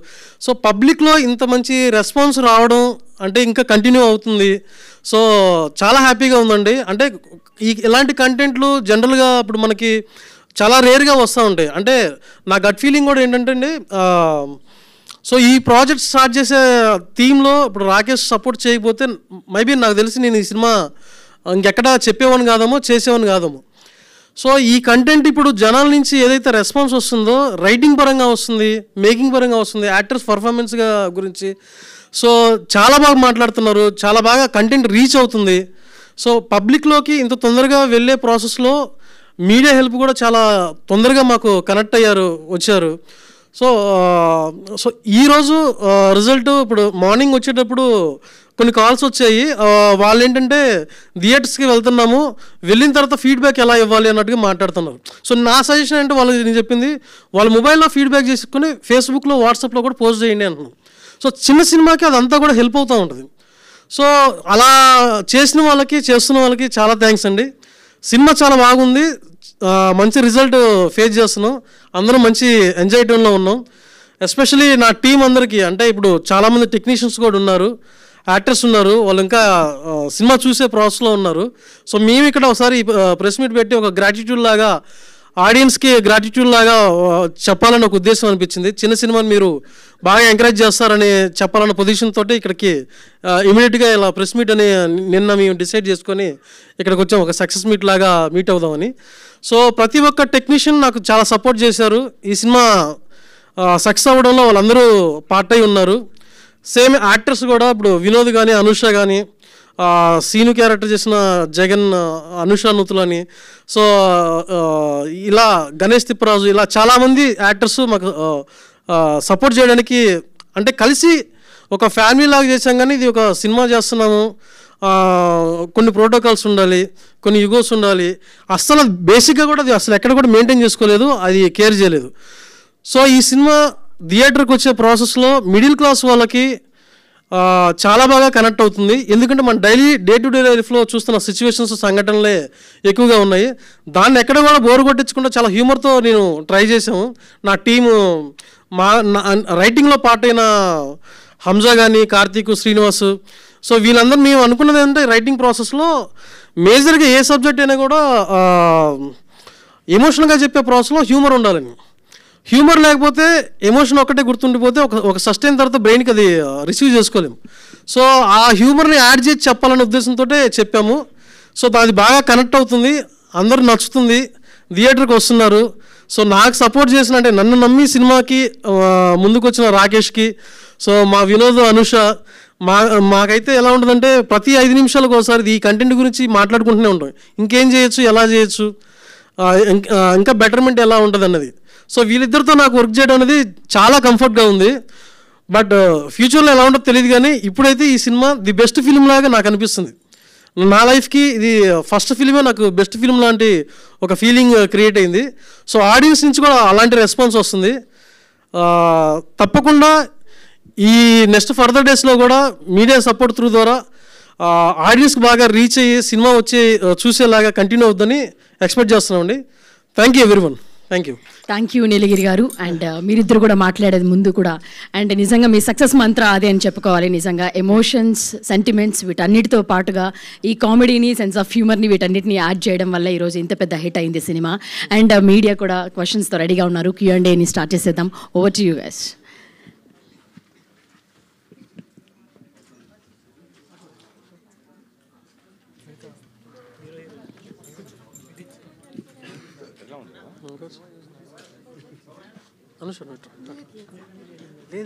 సో పబ్లిక్లో ఇంత మంచి రెస్పాన్స్ రావడం అంటే ఇంకా కంటిన్యూ అవుతుంది. సో చాలా హ్యాపీగా ఉందండి. అంటే ఇలాంటి కంటెంట్లు జనరల్గా ఇప్పుడు మనకి చాలా రేర్గా వస్తూ ఉంటాయి. అంటే నా గట్ ఫీలింగ్ కూడా ఏంటంటే అండి, సో ఈ ప్రాజెక్ట్ స్టార్ట్ చేసే థీమ్లో ఇప్పుడు రాకేష్ సపోర్ట్ చేయకపోతే మేబీ నాకు తెలిసి నేను ఈ సినిమా ఇంకెక్కడ చెప్పేవాని కాదేమో చేసేవాని కాదేమో. సో ఈ కంటెంట్ ఇప్పుడు జనాల నుంచి ఏదైతే రెస్పాన్స్ వస్తుందో రైటింగ్ పరంగా వస్తుంది, మేకింగ్ పరంగా వస్తుంది, యాక్టర్స్ పర్ఫార్మెన్స్గా గురించి సో చాలా బాగా మాట్లాడుతున్నారు, చాలా బాగా కంటెంట్ రీచ్ అవుతుంది. సో పబ్లిక్లోకి ఇంత తొందరగా వెళ్ళే ప్రాసెస్లో మీడియా హెల్ప్ కూడా చాలా తొందరగా మాకు కనెక్ట్ వచ్చారు. సో ఈరోజు రిజల్ట్ ఇప్పుడు మార్నింగ్ వచ్చేటప్పుడు కొన్ని కాల్స్ వచ్చాయి. వాళ్ళు ఏంటంటే థియేటర్స్కి వెళ్తున్నాము, వెళ్ళిన తర్వాత ఫీడ్బ్యాక్ ఎలా ఇవ్వాలి అన్నట్టుగా మాట్లాడుతున్నారు. సో నా సజెషన్ అంటే వాళ్ళకి నేను చెప్పింది, వాళ్ళ మొబైల్లో ఫీడ్బ్యాక్ చేసుకుని ఫేస్బుక్లో వాట్సాప్లో కూడా పోస్ట్ చేయండి అంటున్నాను. సో చిన్న సినిమాకి అదంతా కూడా హెల్ప్ అవుతూ ఉంటుంది. సో అలా చేసిన వాళ్ళకి చేస్తున్న వాళ్ళకి చాలా థ్యాంక్స్ అండి. సినిమా చాలా బాగుంది, మంచి రిజల్ట్ ఫేస్ చేస్తున్నాం, అందరం మంచి ఎంజాయ్ టైంలో ఉన్నాం. ఎస్పెషలీ నా టీం అందరికీ, అంటే ఇప్పుడు చాలామంది టెక్నీషియన్స్ కూడా ఉన్నారు, యాక్టర్స్ ఉన్నారు, వాళ్ళు ఇంకా సినిమా చూసే ప్రాసెస్లో ఉన్నారు. సో మేము ఇక్కడ ఒకసారి ప్రెస్ మీట్ పెట్టి ఒక గ్రాటిట్యూడ్ లాగా, ఆడియన్స్కి గ్రాటిట్యూడ్ లాగా చెప్పాలని ఒక ఉద్దేశం అనిపించింది. చిన్న సినిమాని మీరు బాగా ఎంకరేజ్ చేస్తారని చెప్పాలన్న పొజిషన్ తోటి ఇక్కడికి ఇమీడియట్గా ఇలా ప్రెస్ మీట్ అని నిన్న మేము డిసైడ్ చేసుకొని ఇక్కడికి వచ్చాం, ఒక సక్సెస్ మీట్ లాగా మీట్ అవుదామని. సో ప్రతి ఒక్క టెక్నీషియన్ నాకు చాలా సపోర్ట్ చేశారు. ఈ సినిమా సక్సెస్ అవ్వడంలో వాళ్ళందరూ పార్ట్ అయి ఉన్నారు. సేమ్ యాక్టర్స్ కూడా, ఇప్పుడు వినోద్ కానీ, అనుష కానీ, సీను క్యారెక్టర్ చేసిన జగన్, అనుష నూతులని, సో ఇలా గణేష్ తిప్పరాజు, ఇలా చాలామంది యాక్టర్స్ మాకు సపోర్ట్ చేయడానికి, అంటే కలిసి ఒక ఫ్యామిలీ లాగా చేసాం. కానీ ఇది ఒక సినిమా చేస్తున్నాము, కొన్ని ప్రోటోకాల్స్ ఉండాలి, కొన్ని యుగోస్ ఉండాలి, అస్సలు బేసిక్గా కూడా అది అసలు ఎక్కడ కూడా మెయింటైన్ చేసుకోలేదు, అది కేర్ చేయలేదు. సో ఈ సినిమా థియేటర్కి వచ్చే ప్రాసెస్లో మిడిల్ క్లాస్ వాళ్ళకి చాలా బాగా కనెక్ట్ అవుతుంది. ఎందుకంటే మన డే టు డే లైఫ్లో చూస్తున్న సిచ్యువేషన్స్, సంఘటనలే ఎక్కువగా ఉన్నాయి. దాన్ని ఎక్కడ కూడా బోరు కొట్టించకుండా చాలా హ్యూమర్తో నేను ట్రై చేసాము. నా టీము, మా రైటింగ్లో పార్ట్ అయిన హంజా కానీ, కార్తీక్, శ్రీనివాస్, సో వీళ్ళందరూ మేము అనుకున్నది ఏంటంటే రైటింగ్ ప్రాసెస్లో మేజర్గా ఏ సబ్జెక్ట్ అయినా కూడా ఎమోషనల్గా చెప్పే ప్రాసెస్లో హ్యూమర్ ఉండాలని. హ్యూమర్ లేకపోతే ఎమోషన్ ఒక్కటే గుర్తుండిపోతే ఒక సస్టైన్ తర్వాత బ్రెయిన్కి అది రిసీవ్ చేసుకోలేము. సో ఆ హ్యూమర్ని యాడ్ చేసి చెప్పాలనే ఉద్దేశంతో చెప్పాము. సో అది బాగా కనెక్ట్ అవుతుంది, అందరూ నచ్చుతుంది, థియేటర్కి వస్తున్నారు. సో నాకు సపోర్ట్ చేసిన, అంటే నన్ను నమ్మి సినిమాకి ముందుకు వచ్చిన రాకేష్కి, సో మా వినోద్, అనుష, మాకైతే ఎలా ఉంటుందంటే ప్రతి 5 నిమిషాలకు ఒకసారి ఈ కంటెంట్ గురించి మాట్లాడుకుంటూనే ఉంటాం. ఇంకేం చేయొచ్చు, ఎలా చేయొచ్చు, ఇంకా బెటర్మెంట్ ఎలా ఉంటుంది అన్నది. సో వీళ్ళిద్దరితో నాకు వర్క్ చేయడం అనేది చాలా కంఫర్ట్గా ఉంది. బట్ ఫ్యూచర్లో ఎలా ఉంటుందో తెలియదు, కానీ ఇప్పుడైతే ఈ సినిమా ది బెస్ట్ ఫిలిం లాగా నాకు అనిపిస్తుంది. నా లైఫ్కి ఇది ఫస్ట్ ఫిలిమే నాకు బెస్ట్ ఫిలిం లాంటి ఒక ఫీలింగ్ క్రియేట్ అయింది. సో ఆడియన్స్ నుంచి కూడా అలాంటి రెస్పాన్స్ వస్తుంది. తప్పకుండా ఈ నెక్స్ట్ ఫర్దర్ డేస్లో కూడా మీడియా సపోర్ట్ త్రూ ద్వారా ఆడియన్స్కి బాగా రీచ్ అయ్యి సినిమా వచ్చి చూసేలాగా కంటిన్యూ అవుతుందని ఎక్స్పెక్ట్ చేస్తున్నామండి. Thank you everyone. Thank you Neelagiri గారు. అండ్ మీరిద్దరు కూడా మాట్లాడేది ముందు కూడా, అండ్ నిజంగా మీ సక్సెస్ మంత్ర అదే అని చెప్పుకోవాలి. నిజంగా ఎమోషన్స్, సెంటిమెంట్స్ వీటన్నిటితో పాటుగా ఈ కామెడీని, సెన్స్ ఆఫ్ హ్యూమర్ని వీటన్నిటిని యాడ్ చేయడం వల్ల ఈరోజు ఇంత పెద్ద హిట్ అయింది సినిమా. అండ్ మీడియా కూడా క్వశ్చన్స్తో రెడీగా ఉన్నారు. Q&Aని స్టార్ట్ చేసేద్దాం. Over to you guys.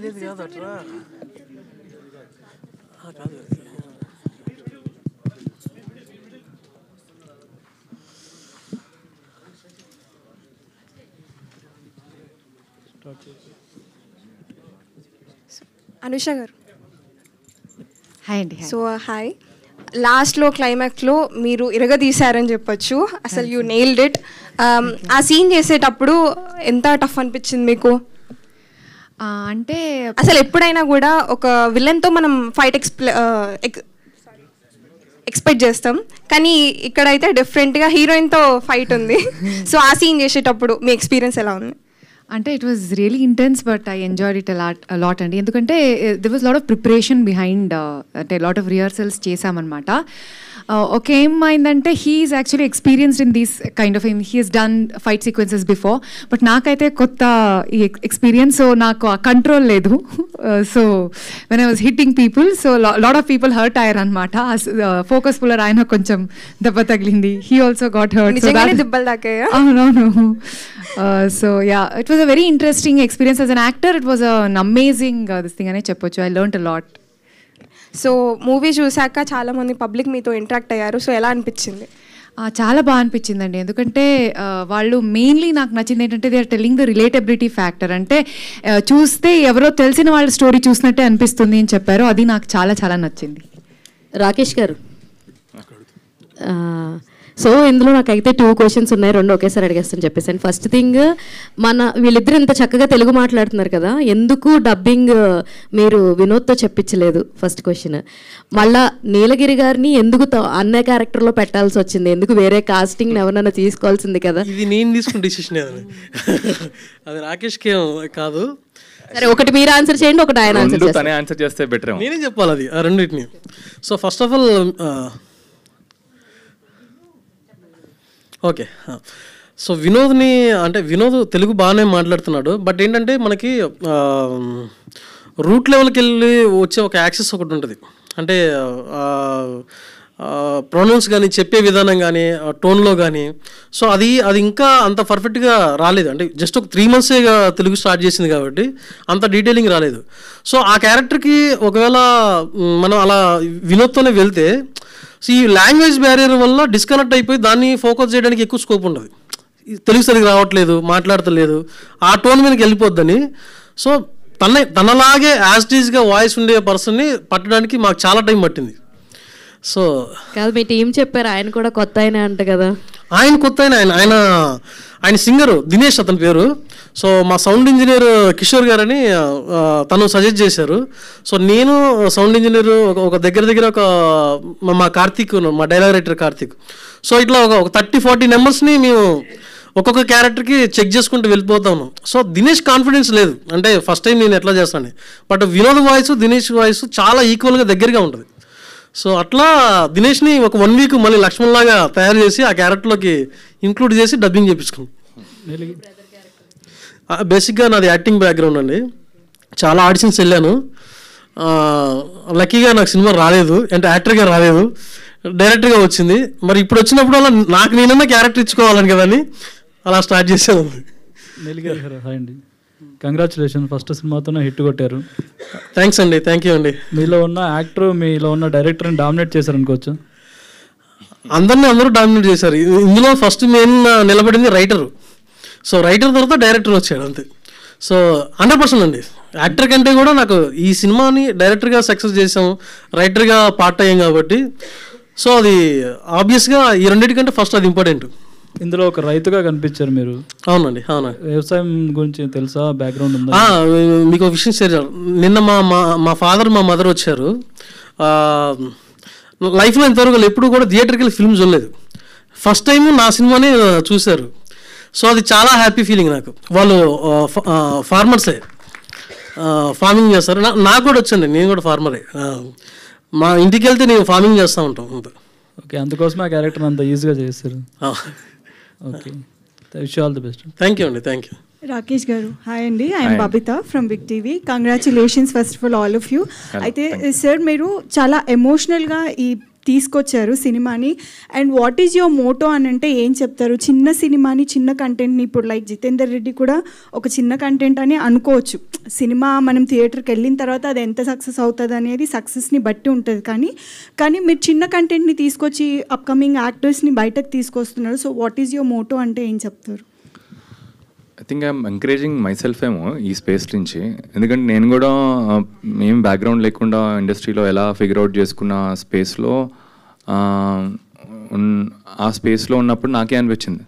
లేదు కాదు అట్రా కాదు. అనుష గారు హాయ్ అండి. సో హాయ్, లాస్ట్లో క్లైమాక్స్లో మీరు ఇరగదీశారని చెప్పొచ్చు. అసలు యూ నెయిల్డ్ ఇట్. ఆ సీన్ చేసేటప్పుడు ఎంత టఫ్ అనిపించింది మీకు? అంటే అసలు ఎప్పుడైనా కూడా ఒక విలన్తో మనం ఫైట్ ఎక్స్పెక్ట్ చేస్తాం, కానీ ఇక్కడైతే డిఫరెంట్గా హీరోయిన్తో ఫైట్ ఉంది. సో ఆ సీన్ చేసేటప్పుడు మీ ఎక్స్పీరియన్స్ ఎలా ఉంది? అంటే it was really intense, but I enjoyed it a lot అండి. ఎందుకంటే there was lot of preparation behind, అంటే లాట్ ఆఫ్ రిహర్సల్స్ చేసామన్నమాట. ఓకే, ఏమైందంటే he's actually experienced in these kind of he he's done fight sequences before, but నాకైతే కొత్త ఈ experience. So నాకు ఆ కంట్రోల్ లేదు. So when I was hitting people, so lot of people hurt అయ్యారు అనమాట. ఫోకస్ పుల్లర్ ఆయన కొంచెం దెబ్బ తగిలింది. He also got hurt. అవునవును. So yeah, it was a very interesting experience. As an actor it was an amazing this thing అనే చెప్పొచ్చు. I learned a lot. So movie చూసాక చాలామంది పబ్లిక్ మీతో ఇంటరాక్ట్ అయ్యారు. సో ఎలా అనిపించింది? చాలా బాగా అనిపించిందండి. ఎందుకంటే వాళ్ళు మెయిన్లీ నాకు నచ్చింది ఏంటంటే they are telling the relatability factor. అంటే చూస్తే ఎవరో తెలిసిన వాళ్ళ స్టోరీ చూసినట్టే అనిపిస్తుంది అని చెప్పారు. అది నాకు చాలా చాలా నచ్చింది. రాకేష్ గారు, సో ఇందులో నాకైతే 2 క్వశ్చన్స్ ఉన్నాయి, 2 ఒకేసారి అడిగేస్తాను చెప్పేసాను. ఫస్ట్ థింగ్, వీళ్ళిద్దరు ఇంత చక్కగా తెలుగు మాట్లాడుతున్నారు కదా, ఎందుకు డబ్బింగ్ మీరు వినోద్తో చెప్పించలేదు? First question. మళ్ళా నీలగిరి గారిని ఎందుకు అన్న క్యారెక్టర్లో పెట్టాల్సి వచ్చింది? ఎందుకు వేరే కాస్టింగ్ ఎవరైనా తీసుకోవాల్సింది కదా? ఇది నేను తీసుకున్న డిసిషన్ అది రాకేష్కి కాదు. సరే, ఒకటి మీరు ఆన్సర్ చేయండి, ఒకటి ఆయన ఆన్సర్ చేస్తే బెటర్. నేనే చెప్పాలి అది ఆ రెండింటిని. So first of all okay, so వినోద్ని అంటే వినోద్ తెలుగు బాగానే మాట్లాడుతున్నాడు, బట్ ఏంటంటే మనకి రూట్ లెవెల్కి వెళ్ళి వచ్చే ఒక యాక్సెస్ ఒకటి ఉంటుంది. అంటే ప్రొనౌన్స్ కానీ, చెప్పే విధానం కానీ, టోన్లో కానీ, సో అది ఇంకా అంత పర్ఫెక్ట్గా రాలేదు. అంటే జస్ట్ ఒక 3 months తెలుగు స్టార్ట్ చేసింది కాబట్టి అంత డీటెయిలింగ్ రాలేదు. సో ఆ క్యారెక్టర్కి ఒకవేళ మనం అలా వినోద్తోనే వెళ్తే, సో ఈ లాంగ్వేజ్ బ్యారియర్ వల్ల డిస్కనెక్ట్ అయిపోయి దాన్ని ఫోకస్ చేయడానికి ఎక్కువ స్కోప్ ఉంటుంది. తెలుగు సరిగ్గా రావట్లేదు, మాట్లాడతలేదు, ఆ టోన్ మీదకి వెళ్ళిపోద్దని. సో తనలాగే యాజ్టీజ్గా వాయిస్ ఉండే పర్సన్ని పట్టడానికి మాకు చాలా టైం పట్టింది. సో కాదు, మీ టీం చెప్పారు ఆయన కూడా కొత్త ఆయన అంట కదా? ఆయన కొత్త ఆయన సింగరు దినేష్ అతని పేరు. సో మా సౌండ్ ఇంజనీర్ కిషోర్ గారని తను సజెస్ట్ చేశారు. సో నేను సౌండ్ ఇంజనీర్ ఒక దగ్గర ఒక మా కార్తీక్, మా డైలాగ్ రైటర్ కార్తీక్, సో ఇట్లా ఒక 30-40 నెంబర్స్ని మేము ఒక్కొక్క క్యారెక్టర్కి చెక్ చేసుకుంటూ వెళ్ళిపోతాము. సో దినేష్ కాన్ఫిడెన్స్ లేదు, అంటే ఫస్ట్ టైం నేను ఎట్లా చేస్తాను. But Vinod voice, Dinesh voice చాలా ఈక్వల్గా దగ్గరగా ఉంటుంది. సో అట్లా దినేష్ని ఒక 1 week మళ్ళీ లక్ష్మణ్ లాగా తయారు చేసి ఆ క్యారెక్టర్లోకి ఇంక్లూడ్ చేసి డబ్బింగ్ చేయించుకున్నాం. బేసిక్గా నాది యాక్టింగ్ బ్యాక్గ్రౌండ్ అండి. చాలా ఆడిషన్స్ వెళ్ళాను. లక్కీగా నాకు సినిమా రాలేదు, అంటే యాక్టర్గా రాలేదు, డైరెక్టర్గా వచ్చింది. మరి ఇప్పుడు వచ్చినప్పుడు అలా నాకు నేనన్నా క్యారెక్టర్ ఇచ్చుకోవాలని కదని అలా స్టార్ట్ చేశాను. హాయ్ అండి, కంగ్రాచులేషన్, ఫస్ట్ సినిమాతోనే హిట్ కొట్టారు. థ్యాంక్స్ అండి, థ్యాంక్ యూ అండి. మీలో ఉన్న యాక్టర్, మీలో ఉన్న డైరెక్టర్ని డామినేట్ చేశారు అనుకోవచ్చు. అందరూ డామినేట్ చేశారు. ఇందులో ఫస్ట్ మెయిన్ నిలబడింది రైటరు. సో రైటర్ తర్వాత డైరెక్టర్ వచ్చాడు అంతే. సో 100% అండి. యాక్టర్ కంటే కూడా నాకు ఈ సినిమాని డైరెక్టర్గా సక్సెస్ చేసాం, రైటర్గా పార్ట్ అయ్యాం కాబట్టి, సో అది ఆబ్వియస్గా ఈ రెండింటికంటే ఫస్ట్ అది ఇంపార్టెంట్. ఇందులో ఒక రైతుగా కనిపించారు మీరు. అవునండి, అవునా. వ్యవసాయం గురించి తెలుసా, బ్యాక్గ్రౌండ్ ఉందా? మీకు ఒక విషయం షేర్ చేయాలి. నిన్న మా ఫాదర్, మా మదర్ వచ్చారు. లైఫ్లో ఇంతవరకు ఎప్పుడు కూడా థియేటర్కి వెళ్ళి ఫిల్మ్ చూడలేదు. ఫస్ట్ టైం నా సినిమాని చూశారు. సో అది చాలా హ్యాపీ ఫీలింగ్ నాకు. వాళ్ళు ఫార్మర్సే, ఫార్మింగ్ చేస్తారు. నాకు కూడా వచ్చండి, నేను కూడా ఫార్మరే. మా ఇంటికి వెళ్తే నేను ఫార్మింగ్ చేస్తూ ఉంటాం అంత. ఓకే, అందుకోసం ఆ క్యారెక్టర్ అంత ఈజీగా చేస్తారు. Okay, wish all the best. Thank you అండి, థ్యాంక్ యూ. రాకేష్ గారు, హాయ్ అండి. I'm Babitha from Big TV. Congratulations first of all of you. అయితే సార్, మీరు చాలా ఎమోషనల్గా తీసుకొచ్చారు సినిమాని. And what is your motto అని అంటే ఏం చెప్తారు? చిన్న సినిమాని, చిన్న కంటెంట్ని, ఇప్పుడు లైక్ జితేందర్ రెడ్డి కూడా ఒక చిన్న కంటెంట్ అని అనుకోవచ్చు. సినిమా మనం థియేటర్కి వెళ్ళిన తర్వాత అది ఎంత సక్సెస్ అవుతుంది అనేది సక్సెస్ని బట్టి ఉంటుంది. కానీ మీరు చిన్న కంటెంట్ని తీసుకొచ్చి అప్కమింగ్ యాక్టర్స్ని బయటకు తీసుకొస్తున్నారు. So what is your Moto అంటే ఏం చెప్తారు? I think I'm encouraging my self ఏమో ఈ స్పేస్ నుంచి. ఎందుకంటే నేను కూడా ఏం బ్యాక్గ్రౌండ్ లేకుండా ఇండస్ట్రీలో ఎలా ఫిగర్ అవుట్ చేసుకున్న స్పేస్లో, ఆ స్పేస్లో ఉన్నప్పుడు నాకే అనిపించింది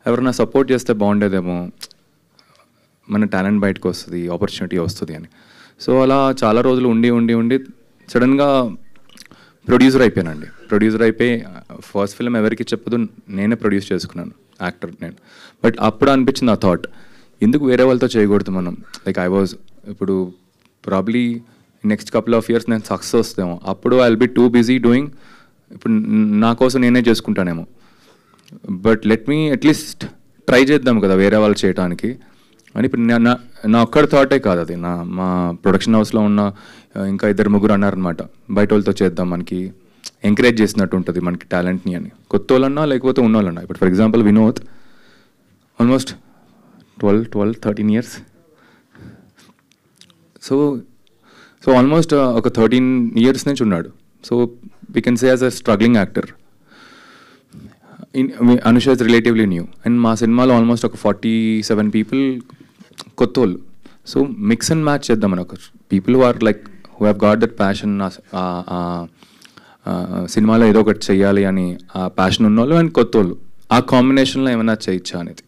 ఎవరైనా సపోర్ట్ చేస్తే బాగుండేదేమో, మన టాలెంట్ బయటకు వస్తుంది, ఆపర్చునిటీ వస్తుంది అని. సో అలా చాలా రోజులు ఉండి సడన్గా ప్రొడ్యూసర్ అయిపోయానండి. ప్రొడ్యూసర్ అయిపోయి ఫస్ట్ ఫిల్మ్ ఎవరికి చెప్పదు, నేనే ప్రొడ్యూస్ చేసుకున్నాను, యాక్టర్ నేను. బట్ అప్పుడు అనిపించింది ఆ థాట్, ఎందుకు వేరే వాళ్ళతో చేయకూడదు మనం. లైక్ ఐ వాజ్, ఇప్పుడు probably next couple of years నేను సక్సెస్ వస్తేమో, అప్పుడు I will be too busy doing, ఇప్పుడు నా కోసం నేనే చేసుకుంటానేమో. But let me at least try చేద్దాం కదా వేరే వాళ్ళు చేయడానికి అని. ఇప్పుడు నా ఒక్కడి థాటే కాదు అది, మా ప్రొడక్షన్ హౌస్లో ఉన్న ఇంకా 2-3 అన్నారనమాట, బయట వాళ్ళతో చేద్దాం, మనకి ఎంకరేజ్ చేసినట్టు ఉంటుంది మనకి టాలెంట్ని అని. కొత్త వాళ్ళన్నా లేకపోతే ఉన్న వాళ్ళన్నా. ఇప్పుడు for example Vinod almost 12-13 years. So almost ఒక 13 years నుంచి ఉన్నాడు. So we can say as a struggling actor. Anusha is relatively new. And మా సినిమాలో ఆల్మోస్ట్ ఒక 47 people కొత్త వాళ్ళు. సో మిక్స్ అండ్ మ్యాచ్ చేద్దాం అని, ఒక people who are like who have got that passion, సినిమాలో ఏదో ఒకటి చెయ్యాలి అని ఆ ప్యాషన్ ఉన్నోళ్ళు అండ్ కొత్త వాళ్ళు, ఆ కాంబినేషన్లో ఏమైనా చేయొచ్చా అనేది.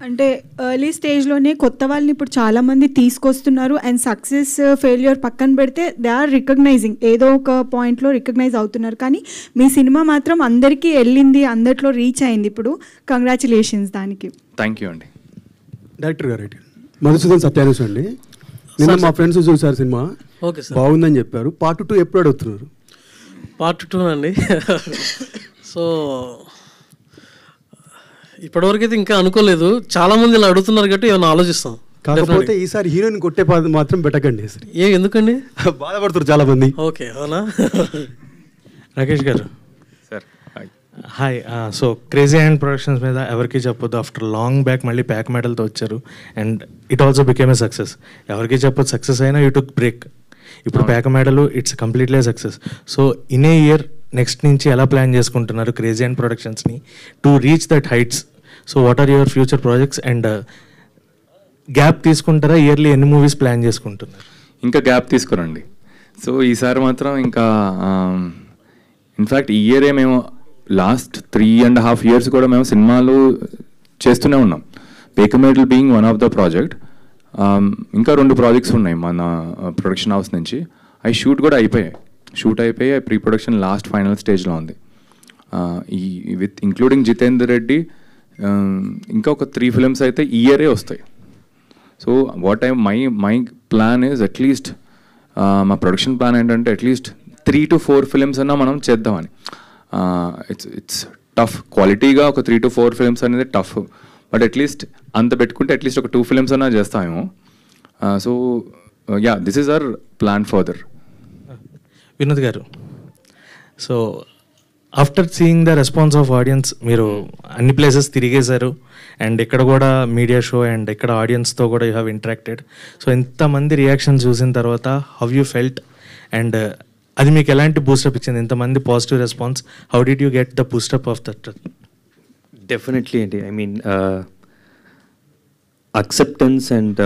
అంటే ఎర్లీ స్టేజ్లోనే కొత్త వాళ్ళని ఇప్పుడు చాలామంది తీసుకొస్తున్నారు అండ్ సక్సెస్ ఫెయిల్యూర్ పక్కన పెడితే దే ఆర్ రికగ్నైజింగ్, ఏదో ఒక పాయింట్లో రికగ్నైజ్ అవుతున్నారు. కానీ మీ సినిమా మాత్రం అందరికీ వెళ్ళింది, అందరిలో రీచ్ అయింది. ఇప్పుడు కంగ్రాచులేషన్స్ దానికి. థ్యాంక్ యూ అండి. డైరెక్టర్ గారు మధుసూదన్ సత్యానుష్ అండి. నిన్న మా ఫ్రెండ్స్ చూసారు సినిమా, ఓకే సార్, బాగుందని చెప్పారు. పార్ట్ 2 ఎప్పుడు అడుగుతున్నారు? పార్ట్ 2 అండి. సో ఇప్పటివరకు అయితే ఇంకా అనుకోలేదు, చాలా మంది ఇలా అడుగుతున్నారు కాబట్టి ఏమైనా ఆలోచిస్తాం. కాకపోతే ఈసారి హీరోయిన్ కొట్టే పాద మాత్రం పెట్టకండి. ఎందుకండి? బాధపడుతారు చాలా మంది. ఓకే, అవునా? రాకేష్ గారు sir hi. So Crazy Hand Productions మీద ఎవరికి చెప్పొద్దు, ఆఫ్టర్ లాంగ్ బ్యాక్ మళ్ళీ ప్యాక్ మెడల్తో వచ్చారు and it also became a success. ఎవరికి చెప్పొద్దు, సక్సెస్ అయినా యూ టుక్ బ్రేక్. ఇప్పుడు ప్యాక్ మెడల్ it's completely success. So in a year next నుంచి ఎలా ప్లాన్ చేసుకుంటున్నారు క్రేజీ హ్యాండ్ ప్రొడక్షన్స్ని to reach that heights? So what are your future projects and gap తీసుకుంటారా? ఇయర్లీ ఎన్ని మూవీస్ ప్లాన్ చేసుకుంటున్నారు? ఇంకా గ్యాప్ తీసుకురండి. సో ఈసారి మాత్రం ఇంకా ఇన్ఫ్యాక్ట్ ఈ ఇయరే మేము లాస్ట్ 3.5 years కూడా మేము సినిమాలు చేస్తూనే ఉన్నాం. Pekamedal being one of the project. ఇంకా 2 ప్రాజెక్ట్స్ ఉన్నాయి మన ప్రొడక్షన్ హౌస్ నుంచి. అవి షూట్ కూడా అయిపోయాయి, ప్రీ ప్రొడక్షన్ లాస్ట్ ఫైనల్ స్టేజ్లో ఉంది. ఈ విత్ ఇంక్లూడింగ్ జితేందర్ రెడ్డి ఇంకా ఒక 3 films అయితే ఈ ఇయరే వస్తాయి. So what my plan is at least, మా ప్రొడక్షన్ ప్లాన్ ఏంటంటే అట్లీస్ట్ 3 to 4 films అన్నా మనం చేద్దామని. ఇట్స్ టఫ్, క్వాలిటీగా ఒక 3 to 4 films అనేది టఫ్, బట్ అట్లీస్ట్ అంత పెట్టుకుంటే అట్లీస్ట్ ఒక 2 films అన్నా చేస్తామేమో. So yeah, this is our plan further. Vinod గారు, so after seeing the response of audience, మీరు అన్ని ప్లేసెస్ తిరిగేశారు అండ్ ఇక్కడ కూడా మీడియా షో అండ్ ఇక్కడ ఆడియన్స్తో కూడా యూ హ్యావ్ ఇంటరాక్టెడ్. సో ఇంతమంది రియాక్షన్ చూసిన తర్వాత హౌ యూ ఫెల్ట్ అండ్ అది మీకు ఎలాంటి బూస్టప్ ఇచ్చింది? ఇంతమంది positive response, how did you get the boost up of that? Definitely అండి, I mean acceptance and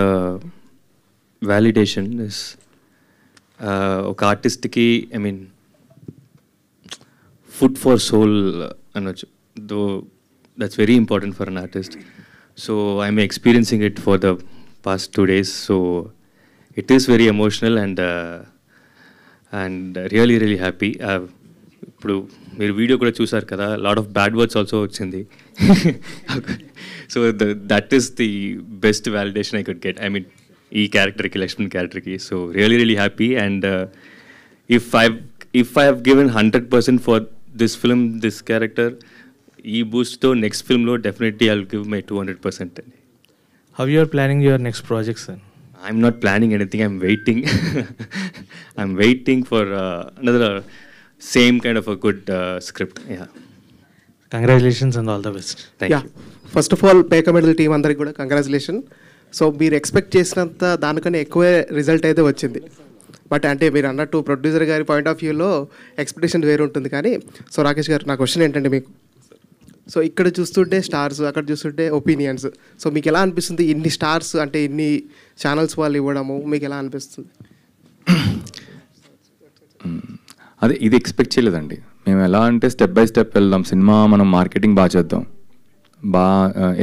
validation is ఒక ఆర్టిస్ట్కి I mean food for soul అనొచ్చు. Though that's very important for an artist. So I'm experiencing it for the past 2 days. So it is very emotional and really happy. ఇప్పుడు మీరు video కూడా చూసారు కదా, lot of bad words also వచ్చింది. So that is the best validation I could get, I mean ఈ క్యారెక్టర్కి, లక్ష్మణ్ క్యారెక్టర్కి. So really happy and if I have given 100% for this film, this character, ఈ బూస్ట్తో నెక్స్ట్ ఫిల్మ్లో definitely I will give my 200%. How you are planning your next projects? I'm not planning anything, I'm waiting. I'm waiting for another same kind of a good script. Yeah. Congratulations and all the best. Thank you. First of all Pekamedalu team అందరికి కూడా congratulation. So మీరు expect చేసినంత దానికన్నా ఎక్కువే result అయితే వచ్చింది. But అంటే మీరు అన్నట్టు ప్రొడ్యూసర్ గారి పాయింట్ ఆఫ్ వ్యూలో ఎక్స్పెక్టేషన్ వేరు ఉంటుంది. కానీ సో రాకేష్ గారు, నా క్వశ్చన్ ఏంటంటే మీకు, సో ఇక్కడ చూస్తుంటే స్టార్స్, అక్కడ చూస్తుంటే ఒపీనియన్స్, సో మీకు ఎలా అనిపిస్తుంది? ఇన్ని స్టార్స్ అంటే ఇన్ని ఛానల్స్ వాళ్ళు ఇవ్వడము మీకు ఎలా అనిపిస్తుంది? అదే ఇది ఎక్స్పెక్ట్ చేయలేదండి మేము. ఎలా అంటే స్టెప్ బై స్టెప్ వెళ్దాం, సినిమా మనం మార్కెటింగ్ బాగా చేద్దాం,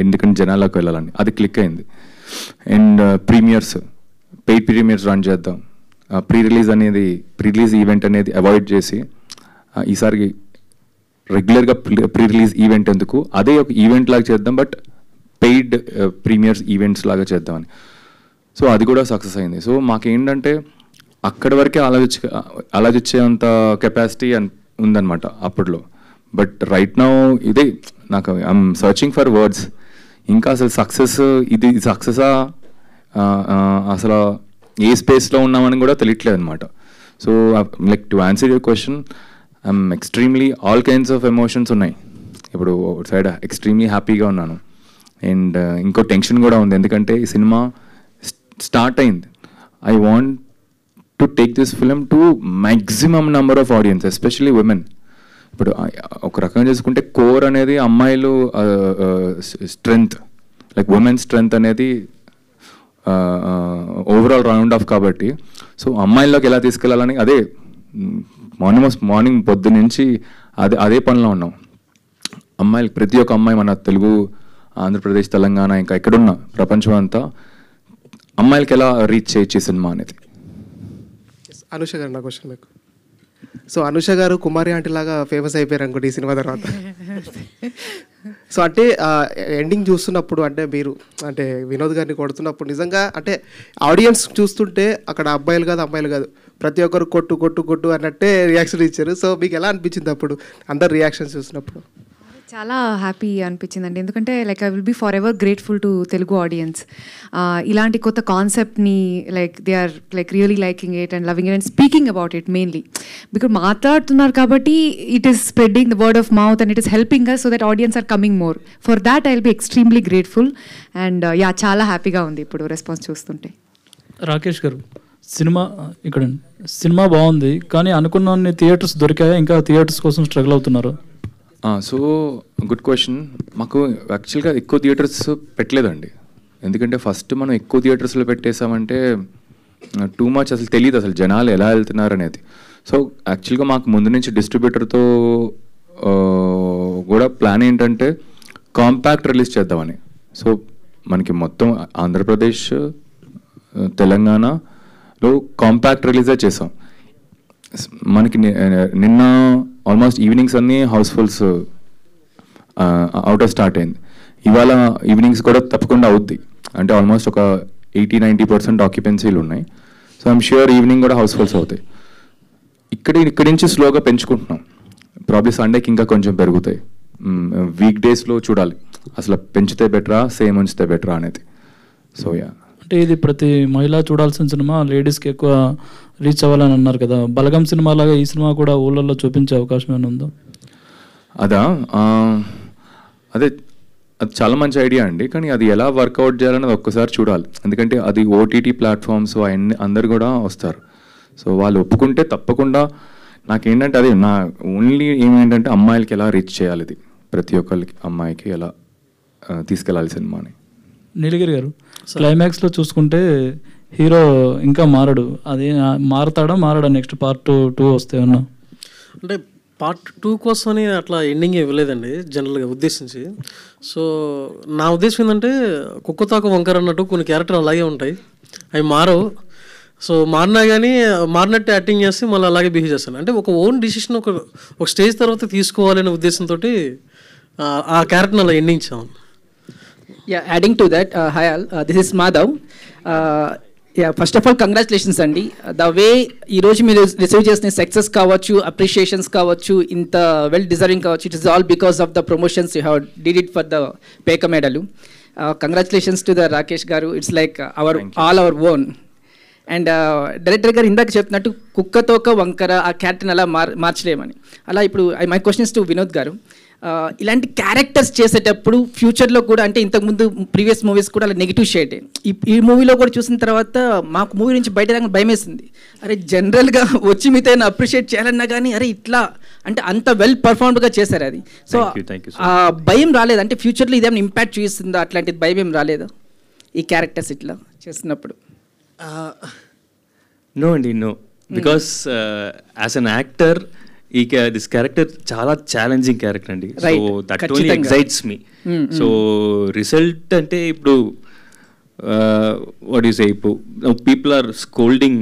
ఎందుకంటే జనాలకు వెళ్ళాలని, అది క్లిక్ అయింది. And premieres, paid premieres run చేద్దాం, ప్రీ రిలీజ్ ఈవెంట్ అనేది అవాయిడ్ చేసి ఈసారి రెగ్యులర్గా ప్రీ రిలీజ్ ఈవెంట్ ఎందుకు, అదే ఒక ఈవెంట్ లాగా చేద్దాం, బట్ పెయిడ్ ప్రీమియర్స్ ఈవెంట్స్ లాగా చేద్దామని. సో అది కూడా సక్సెస్ అయింది. సో మాకేంటంటే అక్కడి వరకే ఆలోచించేంత కెపాసిటీ ఉందన్నమాట అప్పట్లో. బట్ రైట్ నౌ ఇదే నాకు ఐఎమ్ సర్చింగ్ ఫర్ వర్డ్స్. ఇంకా అసలు సక్సెస్, ఇది సక్సెసా, అసలు ఏ స్పేస్లో ఉన్నామని కూడా తెలియట్లేదు అనమాట. So like to answer your question, I'm extremely all kinds of emotions ఉన్నాయి. ఇప్పుడు సైడ్ ఎక్స్ట్రీమ్లీ హ్యాపీగా ఉన్నాను అండ్ ఇంకో టెన్షన్ కూడా ఉంది, ఎందుకంటే ఈ సినిమా స్టార్ట్ అయింది. I want to take this film to maximum number of audience, especially women. ఇప్పుడు ఒక రకంగా చేసుకుంటే కోర్ అనేది అమ్మాయిలు స్ట్రెంగ్త్, లైక్ ఉమెన్ స్ట్రెంగ్త్ అనేది ఓవరాల్ రౌండ్ ఆఫ్ కాబట్టి, సో అమ్మాయిల్లోకి ఎలా తీసుకెళ్ళాలని అదే మార్నింగ్ పొద్దు నుంచి అదే పనిలో ఉన్నాం. అమ్మాయిలు, ప్రతి ఒక్క అమ్మాయి, మన తెలుగు, ఆంధ్రప్రదేశ్, తెలంగాణ, ఇంకా ఎక్కడున్న ప్రపంచం అంతా అమ్మాయిలకి ఎలా రీచ్ చేయొచ్చు ఈ సినిమా అనేది. అనుష గారు, నా క్వశ్చన్ మీకు. సో అనుష గారు కుమారి ఆంటీ లాగా ఫేమస్ అయిపోయారు అనుకోండి ఈ సినిమా తర్వాత. సో అంటే ఎండింగ్ చూస్తున్నప్పుడు, అంటే మీరు అంటే వినోద్ గారిని కొడుతున్నప్పుడు నిజంగా అంటే ఆడియన్స్ చూస్తుంటే అక్కడ అబ్బాయిలు కాదు అమ్మాయిలు కాదు ప్రతి ఒక్కరు కొట్టు కొట్టు కొట్టు అన్నట్టే రియాక్షన్ ఇచ్చారు. సో మీకు ఎలా అనిపించింది అప్పుడు అందరు రియాక్షన్స్ చూసినప్పుడు? చాలా హ్యాపీ అనిపించిందండి, ఎందుకంటే like I will be forever grateful to Telugu audience. ఇలాంటి కొత్త కాన్సెప్ట్ని like they are like really liking it and loving it and speaking about it mainly because మాట్లాడుతున్నారు కాబట్టి it is spreading the word of mouth and it is helping us so that audience are coming more. For that I will be extremely grateful and yeah, చాలా హ్యాపీగా ఉంది ఇప్పుడు response చూస్తుంటే. రాకేష్ గారు, cinema బాగుంది, కానీ అనుకున్న థియేటర్స్ దొరికాయా? ఇంకా థియేటర్స్ కోసం స్ట్రగుల్ అవుతున్నారు? So good question. మాకు యాక్చువల్గా ఎక్కువ థియేటర్స్ పెట్టలేదండి, ఎందుకంటే ఫస్ట్ మనం ఎక్కువ థియేటర్స్లో పెట్టేసామంటే టూ మచ్ అసలు తెలియదు అసలు జనాలు ఎలా వెళ్తున్నారు అనేది. సో యాక్చువల్గా మాకు ముందు నుంచి డిస్ట్రిబ్యూటర్తో కూడా ప్లాన్ ఏంటంటే కాంపాక్ట్ రిలీజ్ చేద్దామని. సో మనకి మొత్తం ఆంధ్రప్రదేశ్, తెలంగాణలో కాంపాక్ట్ రిలీజే చేసాం. మనకి నిన్న ఆల్మోస్ట్ ఈవినింగ్స్ అన్నీ హౌస్ఫుల్స్ అవుట్ స్టార్ట్ అయింది. ఇవాళ ఈవినింగ్స్ కూడా తప్పకుండా అవుద్ది, అంటే ఆల్మోస్ట్ ఒక 80-90% ఆక్యుపెన్సీలు ఉన్నాయి. సో ఐఎమ్ ష్యూర్ ఈవినింగ్ కూడా హౌస్ఫుల్స్ అవుతాయి. ఇక్కడి నుంచి స్లోగా పెంచుకుంటున్నాం. ప్రాబ్లీ సండేకి ఇంకా కొంచెం పెరుగుతాయి. వీక్ డేస్లో చూడాలి అసలు పెంచితే బెటరా సేమ్ ఉంచితే బెటరా అనేది. సో యా, అంటే ఇది ప్రతి మహిళ చూడాల్సిన సినిమా, లేడీస్కి ఎక్కువ రీచ్ అవ్వాలని అన్నారు కదా. బలగం సినిమా లాగా ఈ సినిమా కూడా ఊళ్ళల్లో చూపించే అవకాశం ఏమైనా ఉందా? అది చాలా మంచి ఐడియా అండి, కానీ అది ఎలా వర్కౌట్ చేయాలన్నది ఒక్కసారి చూడాలి. ఎందుకంటే అది ఓటీటీ ప్లాట్ఫామ్స్ అవన్నీ అందరు కూడా వస్తారు. సో వాళ్ళు ఒప్పుకుంటే తప్పకుండా. నాకేంటంటే అది నా ఓన్లీ ఏమేంటంటే అమ్మాయిలకి ఎలా రీచ్ చేయాలి, ఇది ప్రతి ఒక్కరికి అమ్మాయికి ఎలా తీసుకెళ్ళాలి సినిమాని. నీలగిరి గారు, క్లైమాక్స్లో చూసుకుంటే హీరో ఇంకా మారడు, అది మారడా నెక్స్ట్ పార్ట్ 2 వస్తే ఉన్నా? అంటే పార్ట్ 2 కోసమని అట్లా ఎండింగ్ ఇవ్వలేదండి జనరల్గా ఉద్దేశించి. సో నా ఉద్దేశం ఏంటంటే కుక్కతాకు వంకర అన్నట్టు కొన్ని క్యారెక్టర్ అలాగే ఉంటాయి, అవి మారవు. సో మారినా కానీ మారినట్టు యాక్టింగ్ చేస్తే మళ్ళీ అలాగే బిహేవ్ చేస్తాను. అంటే ఒక ఓన్ డిసిషన్ ఒక స్టేజ్ తర్వాత తీసుకోవాలనే ఉద్దేశంతో ఆ క్యారెక్టర్ని అలా ఎండింగ్ ఇచ్చాము. Yeah, adding to that, hi all, this is Madhav. Yeah, first of all, congratulations అండి. The way ఈరోజు మీరు రిసీవ్ చేసిన సక్సెస్ కావచ్చు, అప్రిషియేషన్స్ కావచ్చు, ఇంత వెల్ డిజర్వింగ్ కావచ్చు, it is all because of the promotions you have did it for the పేక మెడలు. కంగ్రాచులేషన్స్ టు ద రాకేష్ గారు, it's like all our own. And director గారు ఇందాక చెప్పినట్టు కుక్కతోక వంకర ఆ క్యారెక్టర్ని అలా మార్చలేమని, అలా ఇప్పుడు మై క్వశ్చన్స్ టు వినోద్ గారు, ఇలాంటి క్యారెక్టర్స్ చేసేటప్పుడు ఫ్యూచర్లో కూడా, అంటే ఇంతకుముందు ప్రీవియస్ మూవీస్ కూడా అలా నెగిటివ్ షేడ్, ఈ మూవీలో కూడా చూసిన తర్వాత మాకు మూవీ నుంచి బయట రాగానే భయం వేసింది. అరే జనరల్గా వచ్చి మీతో అప్రిషియేట్ చేయాలన్నా కానీ అరే ఇట్లా అంటే అంత వెల్ పర్ఫార్మ్డ్గా చేశారు అది. సో ఆ భయం రాలేదు, అంటే ఫ్యూచర్లో ఇదేమైనా ఇంపాక్ట్ చూపిస్తుందా, అట్లాంటిది భయం ఏం రాలేదా ఈ క్యారెక్టర్స్ ఇట్లా చేస్తున్నప్పుడు? నో అండి, no, because as an actor this character చాలా ఛాలెంజింగ్ క్యారెక్టర్ అండి. So that only excites me. So result అంటే ఇప్పుడు వాట్ యు సే, ఇప్పుడు people are scolding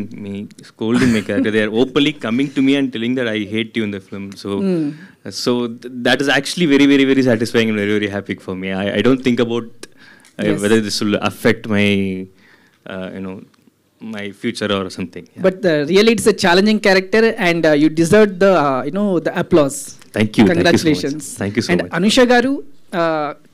my character, they are openly coming to me and telling that I hate you in the film. So that is actually very very very satisfying and very very happy for me. I don't think about whether this will affect my my future or something. Yeah. But really it's a challenging character and you deserve the the applause. Thank you. Congratulations. Thank you so much. And Anusha garu,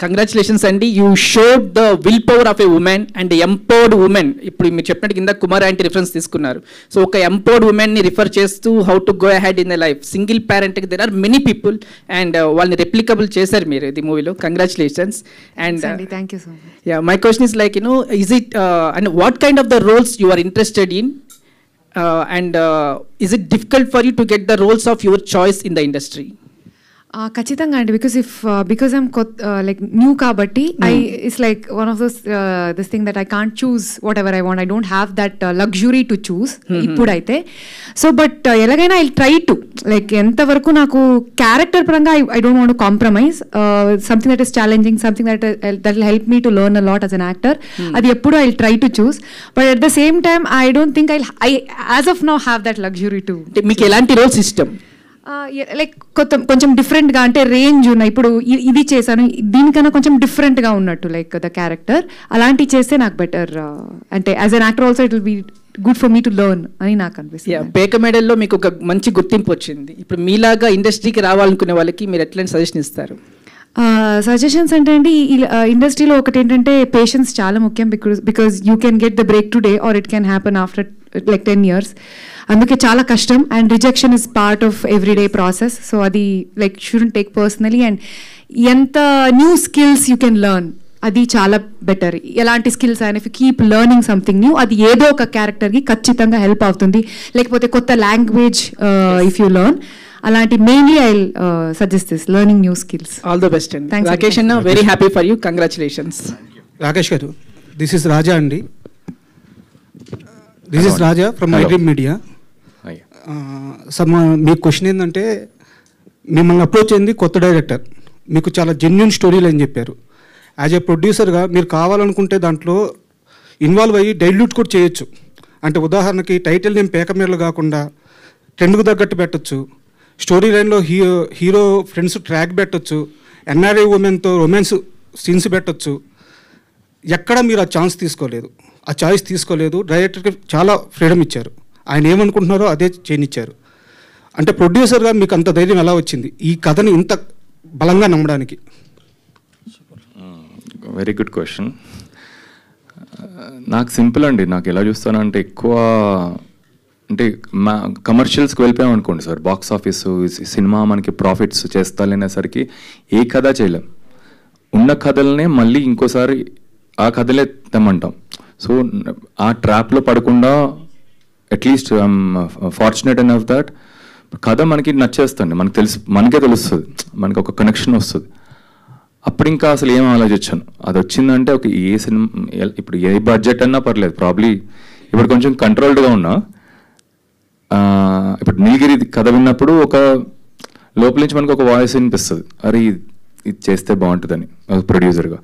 congratulations అండి, you showed the willpower of a woman and empowered woman. ఇప్పుడు మీరు చెప్పినట్టు కింద Kumar aunty reference తీసుకున్నారు. So ఒక empowered ఉమెన్ని refer చేస్తూ how to go ahead in the life. Single పేరెంట్కి there are many people and వాళ్ళని రెప్లికబుల్ చేశారు మీరు ఇది మూవీలో. Congratulations. And thank you so much. Yeah, my question is like is it and what kind of the roles you are interested in and is it difficult for you to get the roles of your choice in the industry? ఖచ్చితంగా అండి, because I'm like new కాబట్టి it's like one of those this thing that I can't choose what ever I want. I don't have that luxury to choose ఇప్పుడైతే. So but ఎలాగైనా I try to like ఎంతవరకు నాకు character పరంగా I don't want to compromise. Something that is challenging, something that will help me to learn a lot as an actor, అది ఎప్పుడు I try to choose. But at the same time I don't think I as of now have that luxury to. మీకు ఎలాంటి roles ఇష్టం? Like కొంచెం డిఫరెంట్గా, అంటే range ఉన్నాయి. ఇప్పుడు ఇది చేశాను, దీనికన్నా కొంచెం డిఫరెంట్గా ఉన్నట్టు లైక్ ద క్యారెక్టర్ అలాంటివి చేస్తే నాకు బెటర్. అంటే as an actor also it will be good for me to learn అని నాకు అనిపిస్తుంది. పేక మెడల్లో మీకు ఒక మంచి గుర్తింపు వచ్చింది. ఇప్పుడు మీలాగా ఇండస్ట్రీకి రావాలనుకునే వాళ్ళకి మీరు ఎట్లాంటి సజెషన్ ఇస్తారు? సజెషన్స్ అంటే అండి, ఇండస్ట్రీలో ఒకటి ఏంటంటే పేషెన్స్ చాలా ముఖ్యం. Because you can get the break today or it can happen after like 10 years. అందుకే చాలా కష్టం. And rejection is part of everyday process. So అది like shouldn't take personally. And ఎంత new skills you can learn, అది చాలా better. ఎలాంటి skills అయినా if you keep learning something new, అది ఏదో ఒక క్యారెక్టర్కి ఖచ్చితంగా హెల్ప్ అవుతుంది. లేకపోతే కొత్త లాంగ్వేజ్ ఇఫ్ యూ లెర్న్, అలాంటి mainly I suggest this learning new skills. All the best అండి. రాకేష్ అన్న, very happy for you, congratulations. Rakesh గారు, దిస్ ఇస్ రాజా అండి. This is Raja from my dream media. Sir me question ఏంటంటే, మిమ్మల్ని approach అయింది కొత్త director, మీకు చాలా జెన్యున్ స్టోరీలు అని చెప్పారు. యాజ్ ఏ ప్రొడ్యూసర్గా మీరు కావాలనుకుంటే దాంట్లో ఇన్వాల్వ్ అయ్యి డైల్యూట్ కూడా చేయొచ్చు. అంటే ఉదాహరణకి టైటిల్ నేమ్ పేకమేర్లు కాకుండా ట్రెండ్కు తగ్గట్టు పెట్టచ్చు, స్టోరీ లైన్లో హీరో ఫ్రెండ్స్ ట్రాక్ పెట్టచ్చు, ఎన్ఆర్ఐ ఉమెన్తో రొమాన్స్ సీన్స్ పెట్టచ్చు. ఎక్కడ మీరు ఆ ఛాన్స్ తీసుకోలేదు, ఆ చాయిస్ తీసుకోలేదు. డైరెక్టర్కి చాలా ఫ్రీడమ్ ఇచ్చారు, ఆయన ఏమనుకుంటున్నారో అదే చేయనిచ్చారు. అంటే ప్రొడ్యూసర్గా మీకు అంత ధైర్యం ఎలా వచ్చింది ఈ కథని ఇంత బలంగా నమ్మడానికి? Very good question. నాకు సింపుల్ అండి. నాకు ఎలా చూస్తానంటే, ఎక్కువ అంటే కమర్షియల్స్కి వెళ్ళిపోయాం అనుకోండి సార్, బాక్స్ ఆఫీస్ సినిమా మనకి ప్రాఫిట్స్ చేస్తాలనేసరికి ఏ కథ చేయలేం. ఉన్న కథలనే మళ్ళీ ఇంకోసారి ఆ కథలే తెమ్మంటాం. సో ఆ ట్రాప్లో పడకుండా at least I'm fortunate enough that కథ మనకి నచ్చేస్తుంది, మనకే తెలుస్తుంది, మనకి ఒక కనెక్షన్ వస్తుంది. అప్పుడు ఇంకా అసలు ఏం ఆలోచించాను, అది వచ్చిందంటే ఒక ఏ సినిమా, ఇప్పుడు ఏ బడ్జెట్ అన్నా పర్లేదు. ప్రాబ్లీ ఇప్పుడు కొంచెం కంట్రోల్డ్గా ఉన్నా. ఇప్పుడు నీలగిరి కథ విన్నప్పుడు ఒక లోపల నుంచి మనకు ఒక వాయిస్ వినిపిస్తుంది, అరే ఇది చేస్తే బాగుంటుందని ప్రొడ్యూసర్గా.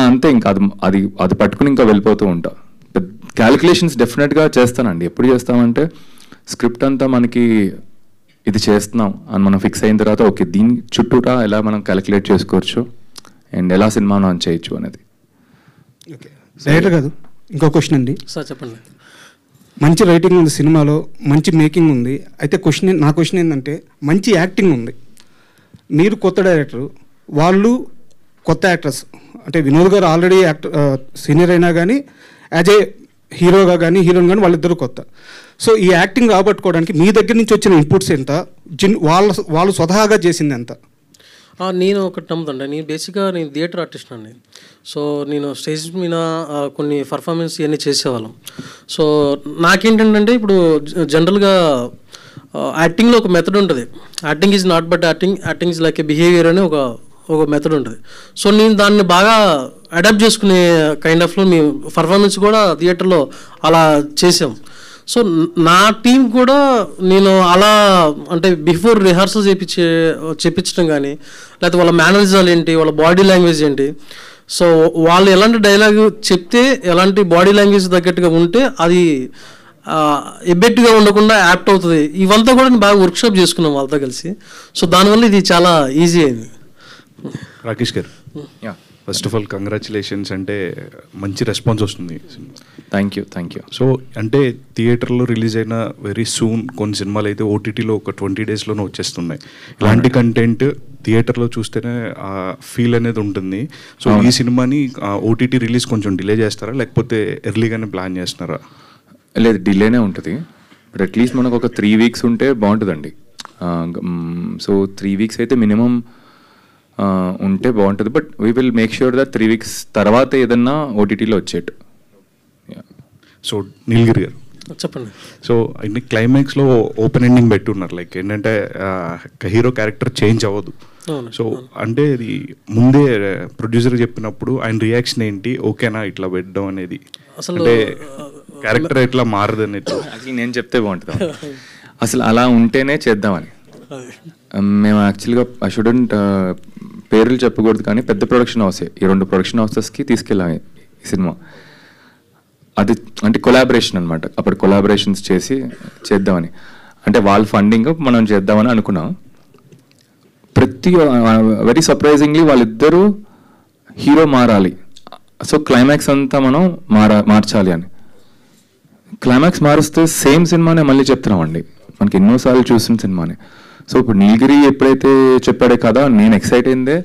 అంతే, ఇంకా అది పట్టుకుని ఇంకా వెళ్ళిపోతూ ఉంటా. క్యాలిక్యులేషన్స్ డెఫినెట్గా చేస్తానండి. ఎప్పుడు చేస్తామంటే, స్క్రిప్ట్ అంతా మనకి ఇది చేస్తున్నాం అని మనం ఫిక్స్ అయిన తర్వాత ఓకే దీని చుట్టూరా ఎలా మనం క్యాలిక్యులేట్ చేసుకోవచ్చు అండ్ ఎలా సినిమా ఆన్ చేయొచ్చు అనేది. డైరెక్టర్ కాదు, ఇంకో క్వశ్చన్ అండి. సార్ చెప్పండి. మంచి రైటింగ్ ఉంది సినిమాలో, మంచి మేకింగ్ ఉంది. అయితే నా క్వశ్చన్ ఏంటంటే, మంచి యాక్టింగ్ ఉంది, మీరు కొత్త డైరెక్టర్, వాళ్ళు కొత్త యాక్టర్స్. అంటే వినోద్ గారు ఆల్రెడీ సీనియర్ అయినా కానీ యాజ్ ఏ హీరోగా కానీ హీరోయిన్ కానీ వాళ్ళిద్దరూ కొత్త. సో ఈ యాక్టింగ్ రాబట్టుకోవడానికి మీ దగ్గర నుంచి వచ్చిన ఇన్పుట్స్ ఎంత, వాళ్ళు స్వతహాగా చేసింది ఎంత? నేను ఒకటి నమ్ముతుండే, నేను బేసిక్గా థియేటర్ ఆర్టిస్ట్ అండి. సో నేను స్టేజ్ మీద కొన్ని పర్ఫార్మెన్స్ ఇవన్నీ చేసేవాళ్ళం. సో నాకేంటంటే, ఇప్పుడు జనరల్గా యాక్టింగ్లో ఒక మెథడ్ ఉంటుంది. Acting is not but acting is like A behaviour అని ఒక మెథడ్ ఉంటుంది. సో నేను దాన్ని బాగా అడాప్ట్ చేసుకునే కైండ్ ఆఫ్లో మేము పర్ఫార్మెన్స్ కూడా థియేటర్లో అలా చేసాం. సో నా టీం కూడా నేను అలా అంటే బిఫోర్ రిహార్సల్ చేపించడం కానీ, లేకపోతే వాళ్ళ మేనరిజాలు ఏంటి, వాళ్ళ బాడీ లాంగ్వేజ్ ఏంటి, సో వాళ్ళు ఎలాంటి డైలాగ్ చెప్తే ఎలాంటి బాడీ లాంగ్వేజ్ తగ్గట్టుగా ఉంటే అది ఎబ్బెట్టుగా ఉండకుండా యాప్ట్ అవుతుంది. ఇవంతా కూడా నేను బాగా వర్క్షాప్ చేసుకున్నాం వాళ్ళతో కలిసి. సో దానివల్ల ఇది చాలా ఈజీ అయింది. రాకేష్ గారు, ఫస్ట్ ఆఫ్ ఆల్ కంగ్రాచులేషన్స్. అంటే మంచి రెస్పాన్స్ వస్తుంది. Thank you. సో అంటే థియేటర్లో రిలీజ్ అయిన వెరీ సూన్ కొన్ని సినిమాలు అయితే ఓటీటీలో ఒక 20 daysలోనే వచ్చేస్తున్నాయి. ఇలాంటి కంటెంట్ థియేటర్లో చూస్తేనే ఆ ఫీల్ అనేది ఉంటుంది. సో ఈ సినిమాని ఓటీటీ రిలీజ్ కొంచెం డిలే చేస్తారా, లేకపోతే ఎర్లీగానే ప్లాన్ చేస్తున్నారా? లేదు, డిలేనే ఉంటుంది. బట్ అట్లీస్ట్ మనకు ఒక 3 weeks ఉంటే బాగుంటుందండి. సో 3 weeks అయితే మినిమం ఉంటే బాగుంటుంది. But we will make sure that 3 weeks తర్వాత ఏదన్నా ఓటీటీలో వచ్చేట్టు. సో నీలగిరి గారు, చెప్పండి. సో ఇన్ని క్లైమాక్స్లో ఓపెన్ ఎండింగ్ పెట్టున్నారు, లైక్ ఏంటంటే హీరో క్యారెక్టర్ చేంజ్ అవ్వదు. సో అంటే ఇది ముందే ప్రొడ్యూసర్ చెప్పినప్పుడు ఆయన రియాక్షన్ ఏంటి, ఓకేనా ఇట్లా పెట్టడం అనేది, అంటే క్యారెక్టర్ ఎట్లా మారదు అనేది నేను చెప్తే బాగుంటుంది. అసలు అలా ఉంటేనే చేద్దామని మేము యాక్చువల్గా ఐ షుడెంట్ పేర్లు చెప్పకూడదు కానీ పెద్ద ప్రొడక్షన్ హౌసే, ఈ 2 ప్రొడక్షన్ హౌసెస్కి తీసుకెళ్ళాము ఈ సినిమా. అది అంటే కొలాబరేషన్ అనమాట. అప్పుడు కొలాబరేషన్స్ చేసి చేద్దామని, అంటే వాళ్ళ ఫండింగ్ మనం చేద్దామని అనుకున్నాం. వెరీ సర్ప్రైజింగ్లీ వాళ్ళిద్దరూ హీరో మారాలి, సో క్లైమాక్స్ అంతా మనం మార్చాలి అని. క్లైమాక్స్ మారుస్తే సేమ్ సినిమానే మళ్ళీ చెప్తున్నామండి, మనకి ఎన్నోసార్లు చూసిన సినిమానే. సో ఇప్పుడు నీలగిరి ఎప్పుడైతే చెప్పాడే కదా, నేను ఎక్సైట్ అయిందే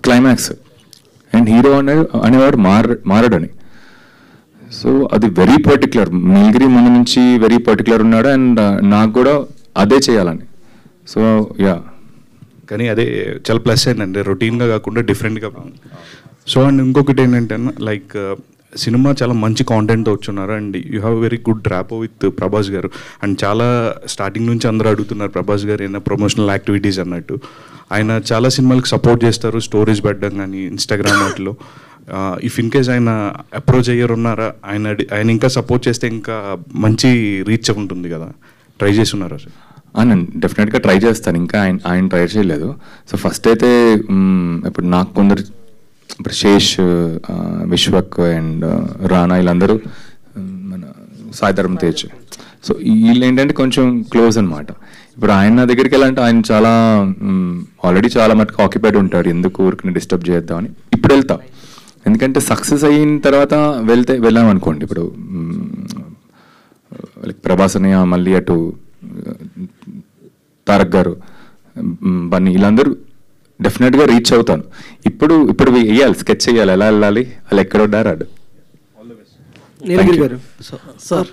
క్లైమాక్స్ అండ్ హీరో అనేవాడు మారడని. సో అది వెరీ పర్టికులర్, నీలగిరి ముందు నుంచి వెరీ పర్టికులర్ ఉన్నాడు అండ్ నాకు కూడా అదే చేయాలని. సో యా, కానీ అదే చాలా ప్లస్ అయిందండి, రొటీన్గా కాకుండా డిఫరెంట్గా. సో అండ్ ఇంకొకటి ఏంటంటే లైక్ సినిమా చాలా మంచి కాంటెంట్తో వచ్చున్నారు and you have very good rapport with Prabhas garu. And చాలా స్టార్టింగ్ నుంచి అందరూ అడుగుతున్నారు ప్రభాస్ గారు ఏమైనా ప్రమోషనల్ యాక్టివిటీస్ అన్నట్టు. ఆయన చాలా సినిమాలకు సపోర్ట్ చేస్తారు, స్టోరీస్ పెట్టడం కానీ ఇన్స్టాగ్రామ్ వాటిలో. ఇఫ్ ఇన్ కేస్ ఆయన అప్రోచ్ అయ్యారు ఉన్నారా, ఆయన ఇంకా సపోర్ట్ చేస్తే ఇంకా మంచి రీచ్ ఉంటుంది కదా, ట్రై చేస్తున్నారా సార్? నేను డెఫినెట్గా ట్రై చేస్తాను, ఇంకా ఆయన ట్రై చేయలేదు. సో ఫస్ట్ అయితే ఇప్పుడు నాకు కొందరు, ఇప్పుడు శేష్, విశ్వక్ అండ్ రానా వీళ్ళందరూ, మన సాయిధరం తేజ్, సో వీళ్ళు ఏంటంటే కొంచెం క్లోజ్ అనమాట. ఇప్పుడు ఆయన దగ్గరికి వెళ్ళాలంటే ఆయన చాలా ఆల్రెడీ చాలా మటుకు ఆక్యుపైడ్ ఉంటాడు, ఎందుకు ఊరికి డిస్టర్బ్ చేద్దామని ఇప్పుడు వెళ్తా. ఎందుకంటే సక్సెస్ అయిన తర్వాత వెళ్ళామనుకోండి, ఇప్పుడు ప్రభాస్ అని మళ్ళీ అటు తారక్ గారు, బన్నీ వీళ్ళందరూ డెఫినెట్గా రీచ్ అవుతాను. ఇప్పుడు వేయాలి, స్కెచ్ చేయాలి, ఎలా వెళ్ళాలి, వాళ్ళు ఎక్కడ ఉన్నారాడు. నీలగిరి గారు,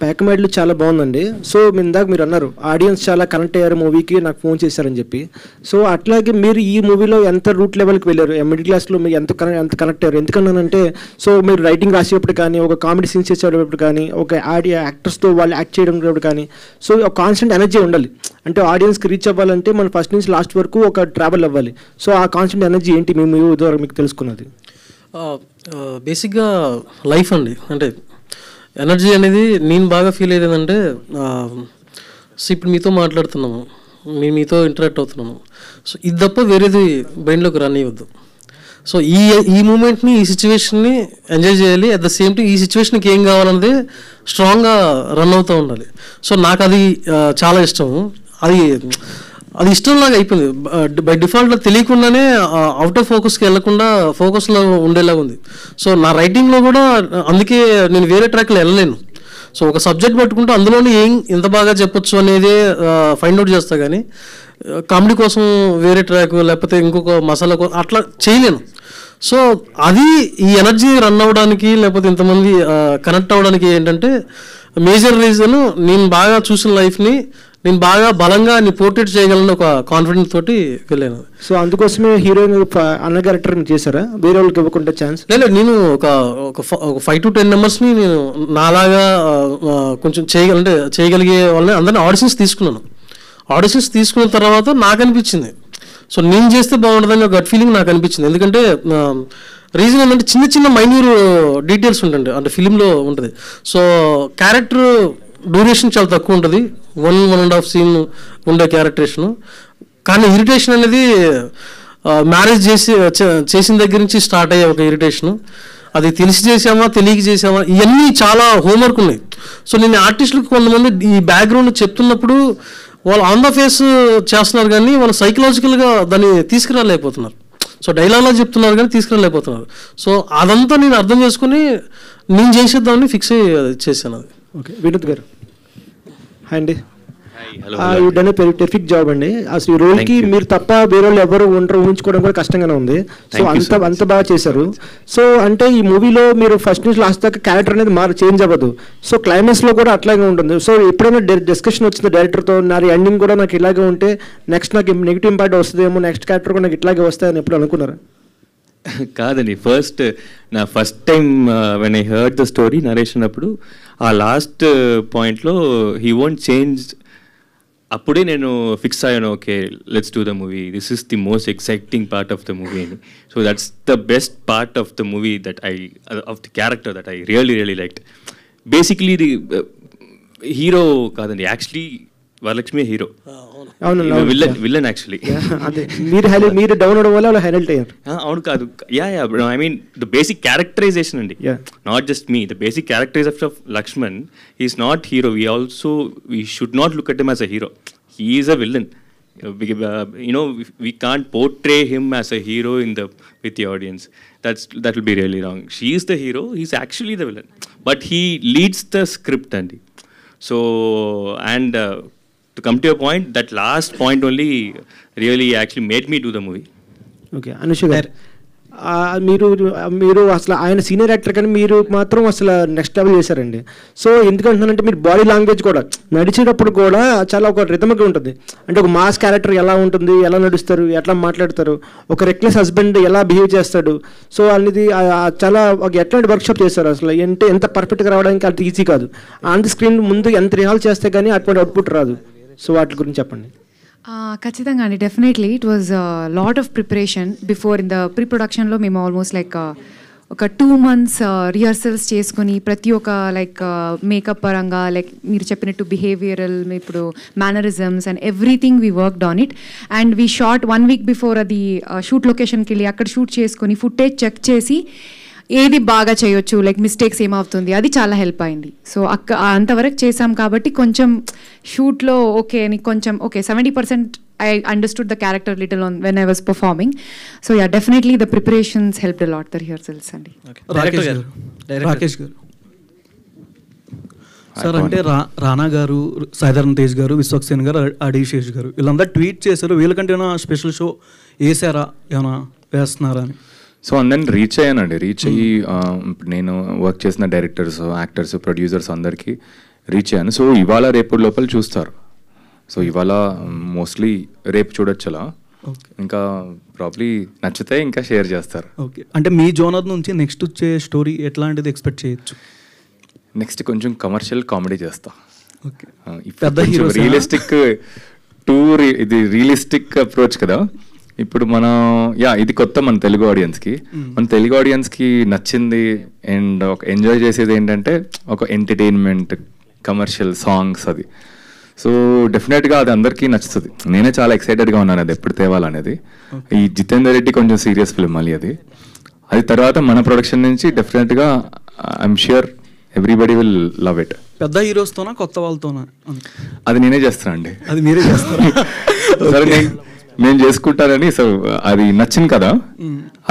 ప్యాకమేడ్లు చాలా బాగుందండి. సో ఇందాక మీరు అన్నారు ఆడియన్స్ చాలా కనెక్ట్ అయ్యారు మూవీకి, నాకు ఫోన్ చేశారని చెప్పి. సో అట్లాగే మీరు ఈ మూవీలో ఎంత రూట్ లెవెల్కి వెళ్ళారు, మిడిల్ క్లాస్లో మీరు ఎంత కనెక్ట్ అయ్యారు? ఎందుకన్నానంటే సో మీరు రైటింగ్ రాసేటప్పుడు కానీ, ఒక కామెడీ సీన్స్ చేసేటప్పుడు కానీ, ఒక యాక్టర్స్తో వాళ్ళు యాక్ట్ చేయడం కానీ, సో ఒక కాన్స్టెంట్ ఎనర్జీ ఉండాలి. అంటే ఆడియన్స్కి రీచ్ అవ్వాలంటే మనం ఫస్ట్ నుంచి లాస్ట్ వరకు ఒక ట్రావెల్ అవ్వాలి. సో ఆ కాన్స్టెంట్ ఎనర్జీ ఏంటి మీ మూవీ ద్వారా మీకు తెలుసుకున్నది? బేసిక్గా లైఫ్ అండి. అంటే ఎనర్జీ అనేది నేను బాగా ఫీల్ అయ్యేది ఏంటంటే, ఇప్పుడు మీతో మాట్లాడుతున్నాము, మీతో ఇంటరాక్ట్ అవుతున్నాము, సో ఇది తప్ప వేరేది బ్రెయిన్లోకి రన్ అయ్యవద్దు. సో ఈ మూమెంట్ని, ఈ సిచ్యువేషన్ని ఎంజాయ్ చేయాలి. అట్ ద సేమ్ టైం ఈ సిచ్యువేషన్కి ఏం కావాలన్నది స్ట్రాంగ్గా రన్ అవుతూ ఉండాలి. సో నాకు అది చాలా ఇష్టం. అది ఇష్టంలాగా అయిపోయింది. బై డిఫాల్ట్లో తెలియకుండానే అవుట్ ఆఫ్ ఫోకస్కి వెళ్లకుండా ఫోకస్లో ఉండేలాగా ఉంది. సో నా రైటింగ్లో కూడా అందుకే నేను వేరే ట్రాక్లో వెళ్ళలేను. సో ఒక సబ్జెక్ట్ పట్టుకుంటే అందులోనే ఎంత బాగా చెప్పొచ్చు అనేది ఫైండ్ అవుట్ చేస్తా, కానీ కామెడీ కోసం వేరే ట్రాక్ లేకపోతే ఇంకొక మసాలా కోసం అట్లా చేయలేను. సో అది ఈ ఎనర్జీ రన్ అవ్వడానికి లేకపోతే ఇంతమంది కనెక్ట్ అవ్వడానికి ఏంటంటే మేజర్ రీజన్, నేను బాగా చూసిన లైఫ్ని నేను బాగా బలంగా పోర్ట్రేట్ చేయగలను ఒక కాన్ఫిడెన్స్ తోటి వెళ్ళాను. సో అందుకోసమే హీరోయిన్ అన్న క్యారెక్టర్ చేశారా, వేరే వాళ్ళకి ఇవ్వకుండా ఛాన్స్? లేదు, నేను ఒక 5 to 10 మెంబర్స్ని నేను నాలాగా కొంచెం చేయగలిగే వాళ్ళని అందరినీ ఆడిషన్స్ తీసుకున్నాను. ఆడిషన్స్ తీసుకున్న తర్వాత నాకు అనిపించింది, సో నేను చేస్తే బాగుంటుందని ఒక గట్ ఫీలింగ్ నాకు అనిపించింది. ఎందుకంటే రీజన్ ఏంటంటే చిన్న చిన్న మైన్యూర్ డీటెయిల్స్ ఉంటుంది, అంటే ఫిలింలో ఉంటుంది. సో క్యారెక్టర్ డ్యూరేషన్ చాలా తక్కువ ఉంటుంది, 1.5 సీన్ ఉండే క్యారెక్టరేషను. కానీ ఇరిటేషన్ అనేది మ్యారేజ్ చేసిన దగ్గర నుంచి స్టార్ట్ అయ్యే ఒక ఇరిటేషను. అది తెలిసి చేసామా తెలియక చేసామా ఇవన్నీ చాలా హోంవర్క్ ఉన్నాయి. సో నేను ఆర్టిస్టులకు కొంతమంది ఈ బ్యాక్గ్రౌండ్ చెప్తున్నప్పుడు వాళ్ళు ఆన్ ద ఫేస్ చేస్తున్నారు, కానీ వాళ్ళు సైకలాజికల్గా దాన్ని తీసుకురాలేకపోతున్నారు. సో డైలాగ్లో చెప్తున్నారు కానీ తీసుకురాలేకపోతున్నారు. సో అదంతా నేను అర్థం చేసుకుని నేను చేసేద్దామని ఫిక్స్ అయ్యి చేశాను. అది ఓకే. వినోద్ గారు, హాయ్ అండి. You done a terrific job అండి. అసలు ఈ రోల్కి మీరు తప్ప వేరే వాళ్ళు ఎవరు ఉండరు, ఊహించుకోవడం కూడా కష్టంగానే ఉంది. సో అంత బాగా చేశారు. సో అంటే ఈ మూవీలో మీరు ఫస్ట్ నుంచి లాస్ట్ దాకా క్యారెక్టర్ అనేది చేంజ్ అవ్వదు. సో క్లైమాక్స్లో కూడా అట్లాగే ఉంటుంది. సో ఎప్పుడైనా డిస్కషన్ వచ్చింది డైరెక్టర్తో, నా ఎండింగ్ కూడా నాకు ఇలాగే ఉంటే నెక్స్ట్ నాకు నెగిటివ్ ఇంపాక్ట్ వస్తుందేమో, నెక్స్ట్ క్యారెక్టర్ కూడా నాకు ఇట్లాగే వస్తాయని ఎప్పుడు అనుకున్నారా? కాదండి, నా first time when I heard the story narration అప్పుడు ఆ లాస్ట్ పాయింట్లో హీ వోంట్ చేంజ్, అప్పుడే నేను ఫిక్స్ అయ్యాను, okay let's do the movie, this is the most exciting part of the movie అని. So that's the best part of the movie that of the character that I really liked. Basically the hero కాదండి, actually Varalakshmi hero, villain actually. మీరు down అవడం వల్ల highlight అయ్యారు. అవును కాదు, I mean the basic characterization అండి, not just me, the basic characterization of Lakshman is not hero. We should not look at him as a hero, he is a villain. We can't portray him as a hero with the audience. That will be really wrong. She is the hero, he's actually the villain, but he leads the script andy. So and to come to your point, that last point only really actually made me do the movie. Okay, Anusha garu, మీరు అసలు ఆయన senior actor కానీ మీరు మాత్రం అసలు next level చేశారండి. So ఎందుకంటున్నానంటే మీరు బాడీ లాంగ్వేజ్ కూడా నడిచేటప్పుడు కూడా చాలా ఒక రిథమిక్ ఉంటుంది. అంటే ఒక మాస్ క్యారెక్టర్ ఎలా ఉంటుంది, ఎలా నడుస్తారు, ఎట్లా మాట్లాడతారు, ఒక రెక్లెస్ హస్బెండ్ ఎలా బిహేవ్ చేస్తాడు, సో అనేది చాలా ఒక ఎట్లాంటి వర్క్షాప్ చేస్తారు అసలు. అంటే ఎంత పర్ఫెక్ట్గా రావడానికి అంత ఈజీ కాదు. ఆన్ ది స్క్రీన్ ముందు ఎంత రిహాల్ చేస్తే కానీ అటువంటి అవుట్పుట్ రాదు. సో వాటి గురించి చెప్పండి. ఖచ్చితంగా అండి, definitely it was lot of preparation before. In the pre ప్రొడక్షన్లో మేము ఆల్మోస్ట్ లైక్ ఒక 2 months రిహర్సల్స్ చేసుకుని ప్రతి ఒక్క లైక్ మేకప్ పరంగా, లైక్ మీరు చెప్పినట్టు బిహేవియరల్, ఇప్పుడు mannerisms and everything we worked on it. And we shot 1 week before అది షూట్ లొకేషన్కి వెళ్ళి అక్కడ షూట్ చేసుకొని ఫుటేజ్ చెక్ చేసి ఏది బాగా చేయొచ్చు, లైక్ మిస్టేక్స్ ఏమవుతుంది, అది చాలా హెల్ప్ అయింది. సో అంతవరకు చేసాం కాబట్టి కొంచెం షూట్లో ఓకే అని కొంచెం 70% I understood the character little on when I was performing. So yeah, definitely the preparations helped a lot, the rehearsals అండి. రాకేష్ గారు సార్, అంటే రానా గారు, సాయిధరమ్ తేజ్ గారు, విశ్వక్సేన్ గారు, అడిశేష్ గారు వీళ్ళందరూ ట్వీట్ చేశారు, వీళ్ళకంటే ఏమైనా స్పెషల్ షో వేసారా, ఏమైనా వేస్తున్నారా అని. సో అందరిని రీచ్ అయ్యానండి. రీచ్ అయ్యి నేను వర్క్ చేసిన డైరెక్టర్స్, యాక్టర్స్, ప్రొడ్యూసర్స్ అందరికీ రీచ్ అయ్యాను. సో ఇవాళ రేపు లోపల చూస్తారు. సో ఇవాళ మోస్ట్లీ రేపు చూడొచ్చు అలా, ఇంకా ప్రాబ్లీ నచ్చితే ఇంకా షేర్ చేస్తారు. ఓకే, అంటే మీ జోనర్ నుంచి నెక్స్ట్ వచ్చే స్టోరీ ఎట్లాంటిది ఎక్స్పెక్ట్ చేయొచ్చు? నెక్స్ట్ కొంచెం కమర్షియల్ కామెడీ చేస్తా. ఓకే, పెద్ద హీరో, రియలిస్టిక్ ఇది రియలిస్టిక్ అప్రోచ్ కదా ఇప్పుడు మనం. ఇది కొత్త మన తెలుగు ఆడియన్స్కి. మన తెలుగు ఆడియన్స్కి నచ్చింది అండ్ ఒక ఎంజాయ్ చేసేది ఏంటంటే ఒక ఎంటర్టైన్మెంట్, కమర్షియల్ సాంగ్స్, అది. సో డెఫినెట్గా అది అందరికీ నచ్చుతుంది. నేనే చాలా ఎక్సైటెడ్గా ఉన్నాను అది ఎప్పుడు తేవాలనేది. ఈ జితేందర్ రెడ్డి కొంచెం సీరియస్ ఫిల్మ్ మళ్ళీ అది తర్వాత మన ప్రొడక్షన్ నుంచి డెఫినెట్గా I'm sure everybody will love it. పెద్ద హీరోస్తోనా కొత్త వాళ్ళతోనా? అది నేనే చేస్తాను అండి. అది మీరే చేస్తారా? సరే, నేను చేసుకుంటానని. సో అది నచ్చింది కదా,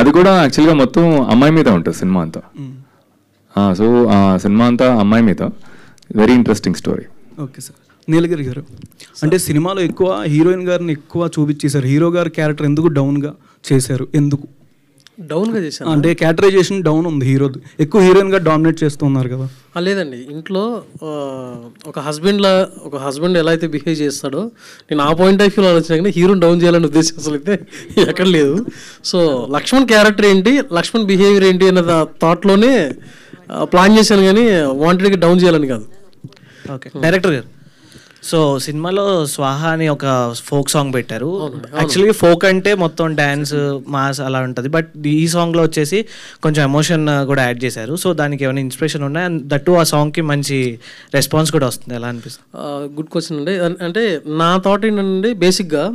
అది కూడా యాక్చువల్గా మొత్తం అమ్మాయి మీద ఉంటుంది సినిమా అంతా. సో ఆ సినిమా అంతా అమ్మాయి మీద, very interesting story. Okay sir, Neelagiri garu, అంటే సినిమాలో ఎక్కువ హీరోయిన్ గారిని ఎక్కువ చూపించేశారు, హీరో గారి క్యారెక్టర్ ఎందుకు డౌన్గా చేశారు? ఎందుకు డౌన్గా చేశారు అంటే క్యారెక్టరైజేషన్ డౌన్ ఉంది, హీరోది ఎక్కువ హీరోయిన్గా డామినేట్ చేస్తున్నారు కదా? లేదండి, ఇంట్లో ఒక హస్బెండ్ ఎలా అయితే బిహేవ్ చేస్తాడో నేను ఆ పాయింట్ ఆఫ్ వ్యూలో ఆలోచన, కానీ హీరోని డౌన్ చేయాలని ఉద్దేశం అసలు అయితే ఎక్కడ లేదు. సో లక్ష్మణ్ క్యారెక్టర్ ఏంటి, లక్ష్మణ్ బిహేవియర్ ఏంటి అన్న థాట్లోనే ప్లాన్ చేశాను, కానీ వాంటెడ్గా డౌన్ చేయాలని కాదు. ఓకే, డైరెక్టర్ గారు, సో సినిమాలో స్వాహా అని ఒక ఫోక్ సాంగ్ పెట్టారు. యాక్చువల్లీ ఫోక్ అంటే మొత్తం డ్యాన్స్, మాస్ అలా ఉంటుంది, బట్ ఈ సాంగ్లో వచ్చేసి కొంచెం ఎమోషన్ కూడా యాడ్ చేశారు. సో దానికి ఏమైనా ఇన్స్పిరేషన్ ఉన్నాయి? అండ్ దట్టు ఆ సాంగ్కి మంచి రెస్పాన్స్ కూడా వస్తుంది, ఎలా అనిపిస్తుంది? గుడ్ క్వశ్చన్ అండి. అంటే నా థాట్ ఏంటంటే బేసిక్గా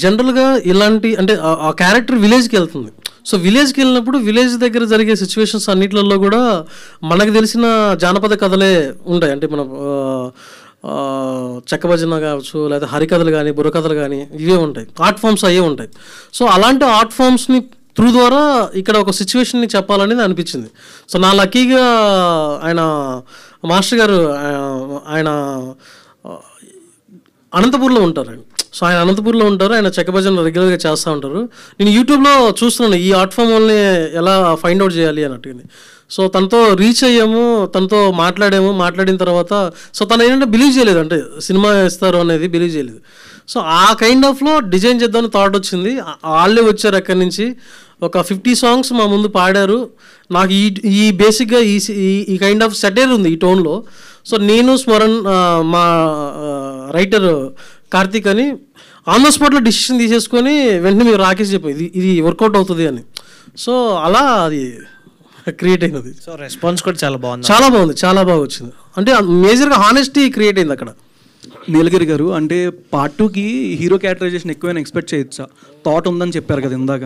జనరల్గా ఇలాంటి అంటే ఆ క్యారెక్టర్ విలేజ్కి వెళ్తుంది. సో విలేజ్కి వెళ్ళినప్పుడు విలేజ్ దగ్గర జరిగే సిచ్యువేషన్స్ అన్నిట్లలో కూడా మనకు తెలిసిన జానపద కథలే ఉంటాయి. అంటే మన చెక్క భజన కావచ్చు, లేదా హరికథలు కానీ, బుర్రకథలు కానీ, ఇవే ఉంటాయి, ఆర్ట్ ఫామ్స్ అవే ఉంటాయి. సో అలాంటి ఆర్ట్ ఫామ్స్ని త్రూ ద్వారా ఇక్కడ ఒక సిచ్యువేషన్ని చెప్పాలనేది అనిపించింది. సో నా లక్కీగా ఆయన మాస్టర్ గారు ఆయన అనంతపూర్లో ఉంటారు. సో ఆయన అనంతపూర్లో ఉంటారు, ఆయన చెక్క భజన రెగ్యులర్గా చేస్తూ ఉంటారు. నేను యూట్యూబ్లో చూస్తున్నాను ఈ ఆర్ట్ ఫామ్ వాళ్ళని ఎలా ఫైండ్ అవుట్ చేయాలి అన్నట్టుగా. సో తనతో రీచ్ అయ్యాము, తనతో మాట్లాడాము. మాట్లాడిన తర్వాత సో తను ఏంటంటే బిలీవ్ చేయలేదు, అంటే సినిమా ఇస్తారు అనేది బిలీవ్ చేయలేదు. సో ఆ కైండ్ ఆఫ్లో డిజైన్ చేద్దామని థాట్ వచ్చింది. వాళ్ళే వచ్చారు అక్కడి నుంచి, ఒక 50 సాంగ్స్ మా ముందు పాడారు. నాకు ఈ బేసిక్గా ఈ కైండ్ ఆఫ్ సెటైర్ ఉంది ఈ టోన్లో. సో నేను స్మరణ్, మా రైటర్ కార్తీక్ అని ఆన్ ద స్పాట్లో డిసిషన్ తీసేసుకొని వెంటనే మీరు రాకేష్ చెప్పారు ఇది వర్కౌట్ అవుతుంది అని. సో అలా అది క్రియేట్ అయినది. సో రెస్పాన్స్ కూడా చాలా బాగుంది. చాలా బాగుంది, చాలా బాగా వచ్చింది. అంటే మేజర్గా హానెస్టీ క్రియేట్ అయింది అక్కడ. నీలగిరి గారు, అంటే పార్ట్ 2కి హీరో క్యారెక్టరైజేషన్ ఎక్కువైనా ఎక్స్పెక్ట్ చేయొచ్చా? థాట్ ఉందని చెప్పారు కదా ఇందాక.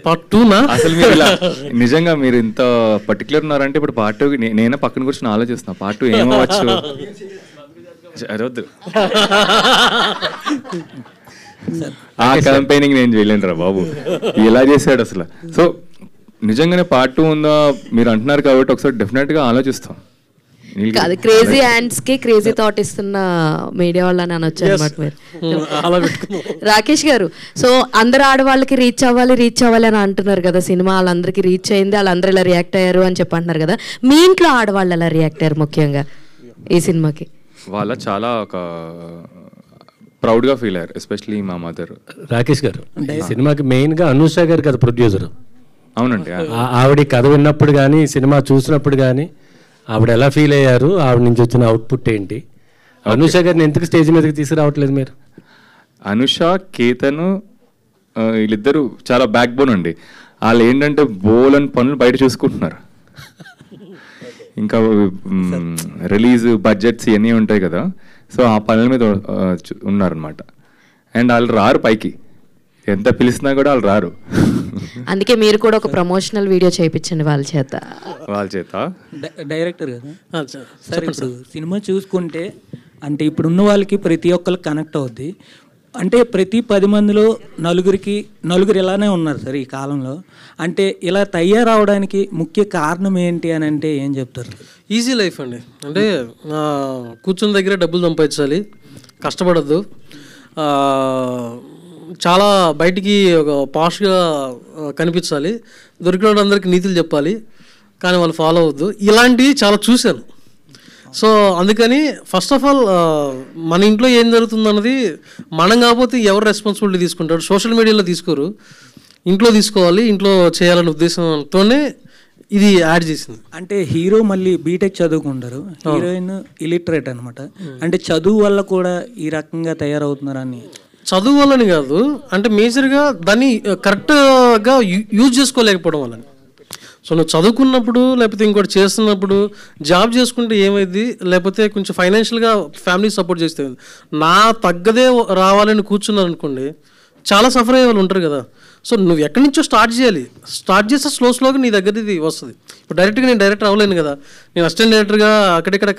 పార్ట్ 2నా అసలు మీరు ఇలా నిజంగా మీరు ఇంత పర్టికులర్ ఉన్నారంటే ఇప్పుడు పార్ట్ 2కి నేనే పక్కన కూర్చొని ఆలోచిస్తున్నా పార్ట్ 2 ఏమవచ్చు. అరవద్దు, ఆ క్యాంపెయినింగ్ నేను చేయలేను రా బాబు, ఎలా చేశాడు అసలు. సో నిజంగానే పార్ట్ 2 ఉందా మీరు అంటున్నారు కాబట్టి ఒకసారి డెఫినెట్గా ఆలోచిస్తాం. కాదు, క్రేజీ హ్యాండ్స్ కి క్రేజీ థాట్ ఇస్తున్న మీడియా వాళ్ళని అనొచ్చు అనమాట మీరు. రాకేష్ గారు, సో అందరు ఆడవాళ్ళకి రీచ్ అవ్వాలి అని అంటున్నారు కదా. సినిమా వాళ్ళందరికీ రీచ్ అయింది, వాళ్ళందరూ ఇలా రియాక్ట్ అయ్యారు అని చెప్పి అంటున్నారు కదా. మీ ఇంట్లో ఆడవాళ్ళు ఎలా రియాక్ట్ అయ్యారు ముఖ్యంగా ఈ సినిమాకి? వాళ్ళ చాలా ఒక ప్రౌడ్గా ఫీల్ అయ్యారు, ఎస్పెషలీ మా మదర్. రాకేష్ గారు, సినిమాకి మెయిన్గా అనూష గారు కదా ప్రొడ్యూసర్. అవునండి. ఆవిడ కథ విన్నప్పుడు కానీ సినిమా చూసినప్పుడు కానీ ఆవిడ ఎలా ఫీల్ అయ్యారు, ఆవిడ నుంచి వచ్చిన అవుట్పుట్ ఏంటి? అనూష గారిని ఎందుకు స్టేజ్ మీదకి తీసుకురావట్లేదు మీరు? అనుష, కేతను వీళ్ళిద్దరూ చాలా బ్యాక్ బోన్ అండి. వాళ్ళు ఏంటంటే బోలని పనులు బయట చూసుకుంటున్నారు. ఇంకా రిలీజ్ బడ్జెట్స్ ఇవన్నీ ఉంటాయి కదా, సో ఆ పనుల మీద ఉన్నారనమాట. అండ్ వాళ్ళు రారు పైకి, ఎంత పిలిచినా కూడా వాళ్ళు రారు. అందుకే మీరు కూడా ఒక ప్రమోషనల్ వీడియో చేయించండి వాళ్ళ చేత. డైరెక్టర్ కదా సార్, ఇప్పుడు సినిమా చూసుకుంటే అంటే ఇప్పుడున్న వాళ్ళకి ప్రతి ఒక్కరికి కనెక్ట్ అవుద్ది. అంటే ప్రతి 10 మందిలో నలుగురు ఇలానే ఉన్నారు సార్ ఈ కాలంలో. అంటే ఇలా తయారవడానికి ముఖ్య కారణం ఏంటి అని అంటే ఏం చెప్తారు? ఈజీ లైఫ్ అండి. అంటే కూర్చున్న దగ్గర డబ్బులు సంపాదించాలి, కష్టపడద్దు, చాలా బయటికి ఒక పాష్గా కనిపించాలి, దొరికిన వాళ్ళందరికీ నీతులు చెప్పాలి కానీ వాళ్ళు ఫాలో అవ్వద్దు. ఇలాంటివి చాలా చూశాను. సో అందుకని ఫస్ట్ ఆఫ్ ఆల్ మన ఇంట్లో ఏం జరుగుతుంది అన్నది మనం కాకపోతే ఎవరు రెస్పాన్సిబిలిటీ తీసుకుంటారు? సోషల్ మీడియాలో తీసుకోరు, ఇంట్లో తీసుకోవాలి, ఇంట్లో చేయాలనే ఉద్దేశంతోనే ఇది యాడ్ చేసింది. అంటే హీరో మళ్ళీ బీటెక్ చదువుకుంటారు, హీరోయిన్ ఇలిటరేట్ అనమాట. అంటే చదువు వల్ల కూడా ఈ రకంగా తయారవుతున్నారని? చదువు వల్లని కాదు, అంటే మేజర్గా దాన్ని కరెక్ట్గా యూజ్ చేసుకోలేకపోవడం వల్లని. సో నువ్వు చదువుకున్నప్పుడు లేకపోతే ఇంకోటి చేస్తున్నప్పుడు జాబ్ చేసుకుంటే ఏమైంది, లేకపోతే కొంచెం ఫైనాన్షియల్గా ఫ్యామిలీ సపోర్ట్ చేస్తే నా తగ్గదే రావాలని కూర్చున్నారు అనుకోండి, చాలా సఫర్ అయ్యే వాళ్ళు ఉంటారు కదా. సో నువ్వు ఎక్కడి నుంచో స్టార్ట్ చేయాలి, స్టార్ట్ చేస్తే స్లోగా నీ దగ్గర ఇది వస్తుంది. ఇప్పుడు డైరెక్ట్గా నేను డైరెక్టర్ అవ్వలేను కదా, నేను అసిస్టెంట్ డైరెక్టర్గా అక్కడిక్కడ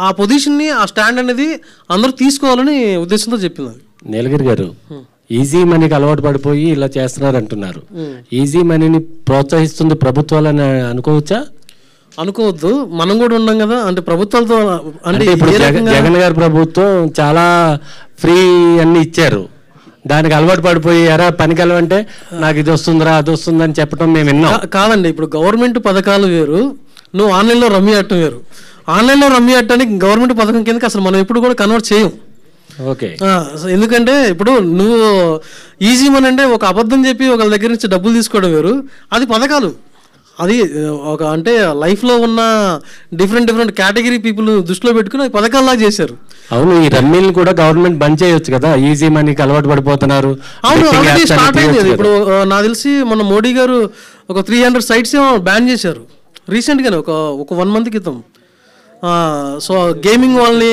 ఆ పొజిషన్ని, ఆ స్టాండ్ అనేది అందరూ తీసుకోవాలని ఉద్దేశంతో చెప్పింది అది. నీలగిరి గారు, ఈజీ మనీకి అలవాటు పడిపోయి ఇలా చేస్తున్నారు అంటున్నారు. ఈజీ మనీని ప్రోత్సహిస్తుంది ప్రభుత్వాలని అనుకోవచ్చా? అనుకోవద్దు, మనం కూడా ఉన్నాం కదా. అంటే ప్రభుత్వాలతో అంటే ఇప్పుడు జగన్ గారి ప్రభుత్వం చాలా ఫ్రీ అన్ని ఇచ్చారు, దానికి అలవాటు పడిపోయి ఎరా పనికి వెళ్ళమంటే నాకు ఇది వస్తుందిరా అది వస్తుందని చెప్పడం మేము విన్నాం. కాదండి, ఇప్పుడు గవర్నమెంట్ పథకాలు వేరు, నువ్వు ఆన్లైన్లో రమ్మీ అట్టం వేరు. ఆన్లైన్లో రమ్మీ అట్టానికి గవర్నమెంట్ పథకం కిందకి అసలు మనం ఎప్పుడు కూడా కన్వర్ట్ చేయం. ఓకే, ఎందుకంటే ఇప్పుడు నువ్వు ఈజీ మనీ అంటే ఒక అబద్ధం చెప్పి ఒకళ్ళ దగ్గర నుంచి డబ్బులు తీసుకోవడం వేరు, అది పథకాలు. అది ఒక అంటే లైఫ్లో ఉన్న డిఫరెంట్ కేటగిరీ పీపుల్ దృష్టిలో పెట్టుకుని అది పథకాల్లా చేశారు. అవును, ఈ రమ్మీలు కూడా గవర్నమెంట్ బంద్ చేయొచ్చు కదా, ఈజీ మనీకి అలవాటు పడిపోతున్నారు. అవును, ఆల్రెడీ స్టార్ట్ అయింది. ఇప్పుడు నాకు తెలిసి మన మోడీ గారు ఒక 300 సైట్స్ ఏమో బ్యాన్ చేశారు రీసెంట్గానే, ఒక 1 month క్రితం. సో గేమింగ్ వాళ్ళని,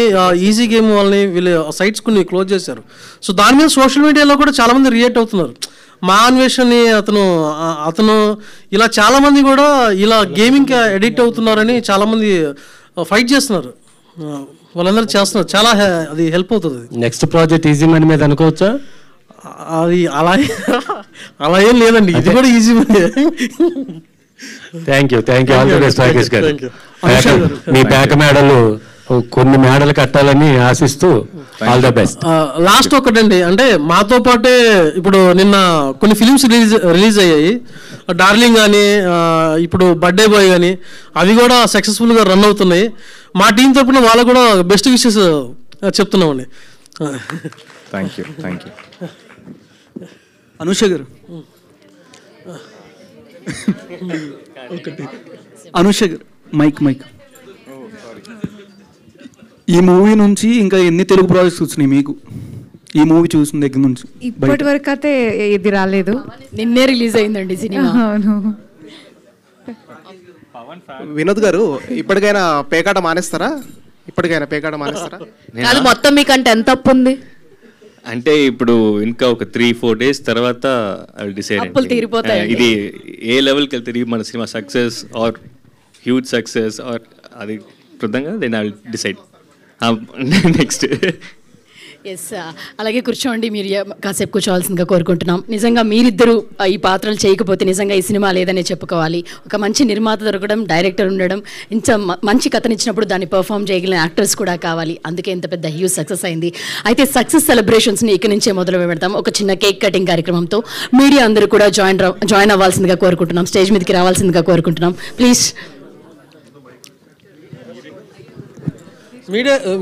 ఈజీ గేమ్ వాళ్ళని వీళ్ళు సైట్స్ కొన్ని క్లోజ్ చేశారు. సో దాని మీద సోషల్ మీడియాలో కూడా చాలామంది రియాక్ట్ అవుతున్నారు. మా అన్వేషణని అతను ఇలా చాలామంది కూడా ఇలా గేమింగ్కి అడిక్ట్ అవుతున్నారని చాలామంది ఫైట్ చేస్తున్నారు, వాళ్ళందరూ చేస్తున్నారు. చాలా అది హెల్ప్ అవుతుంది. నెక్స్ట్ ప్రాజెక్ట్ ఈజీ మనీ మీద అనుకోవచ్చా? అది అలా ఏం లేదండి, ఇది కూడా easy money. Thank you all the best Rakesh గారు. మీ బ్యాక్ మేడలు కొన్ని మేడలు కట్టాలని ఆశిస్తూ ఆల్ ద బెస్ట్. లాస్ట్ ఒకటండి, అంటే మాతో పాటే ఇప్పుడు నిన్న కొన్ని ఫిలిమ్స్ రిలీజ్ అయ్యాయి, డార్లింగ్ కానీ ఇప్పుడు బర్త్డే బాయ్ కానీ, అవి కూడా సక్సెస్ఫుల్గా రన్ అవుతున్నాయి. మా టీం తరపున వాళ్ళకు కూడా బెస్ట్ విషెస్ చెప్తున్నామండి. Thank you. అనూష గారు, అనూష గారు మైక్ ఈ మూవీ నుంచి ఇంకా ఎన్ని తెలుగు ప్రాజెక్ట్స్ వచ్చినాయి మీకు? ఈ మూవీ చూసిన దగ్గర నుంచి ఇప్పటి వరకు అయితే ఇది రాలేదు. నిన్నే రిలీజ్ అయిందండి సినిమా. వినోద్ గారు, ఇప్పటికైనా పేకాట మానేస్తారా? కాదు, మొత్తం మీకంటే ఎంత తప్పు ఉంది? అంటే ఇప్పుడు ఇంకా ఒక 3-4 days తర్వాత డిసైడ్ అప్పులు తీరిపోతాయి. ఇది ఏ లెవెల్కి వెళ్తుంది మన సినిమా, success or huge success or అది ప్రధానంగా then I will decide next. Yes, అలాగే కూర్చోండి. మీరు కాసేపు కూర్చోవాల్సిందిగా కోరుకుంటున్నాం. నిజంగా మీరిద్దరూ ఈ పాత్రలు చేయకపోతే నిజంగా ఈ సినిమా లేదనే చెప్పుకోవాలి. ఒక మంచి నిర్మాత దొరకడం, డైరెక్టర్ ఉండడం, ఇంత మంచి కథనిచ్చినప్పుడు దాన్ని పర్ఫామ్ చేయగలిగిన యాక్టర్స్ కూడా కావాలి. అందుకే ఇంత పెద్ద హ్యూజ్ సక్సెస్ అయింది. అయితే సక్సెస్ సెలబ్రేషన్స్ని ఇక్కడి నుంచే మొదలు పెడతాం ఒక చిన్న కేక్ కటింగ్ కార్యక్రమంతో. మీడియా అందరూ కూడా జాయిన్ అవ్వాల్సిందిగా కోరుకుంటున్నాం. స్టేజ్ మీదకి రావాల్సిందిగా కోరుకుంటున్నాం ప్లీజ్.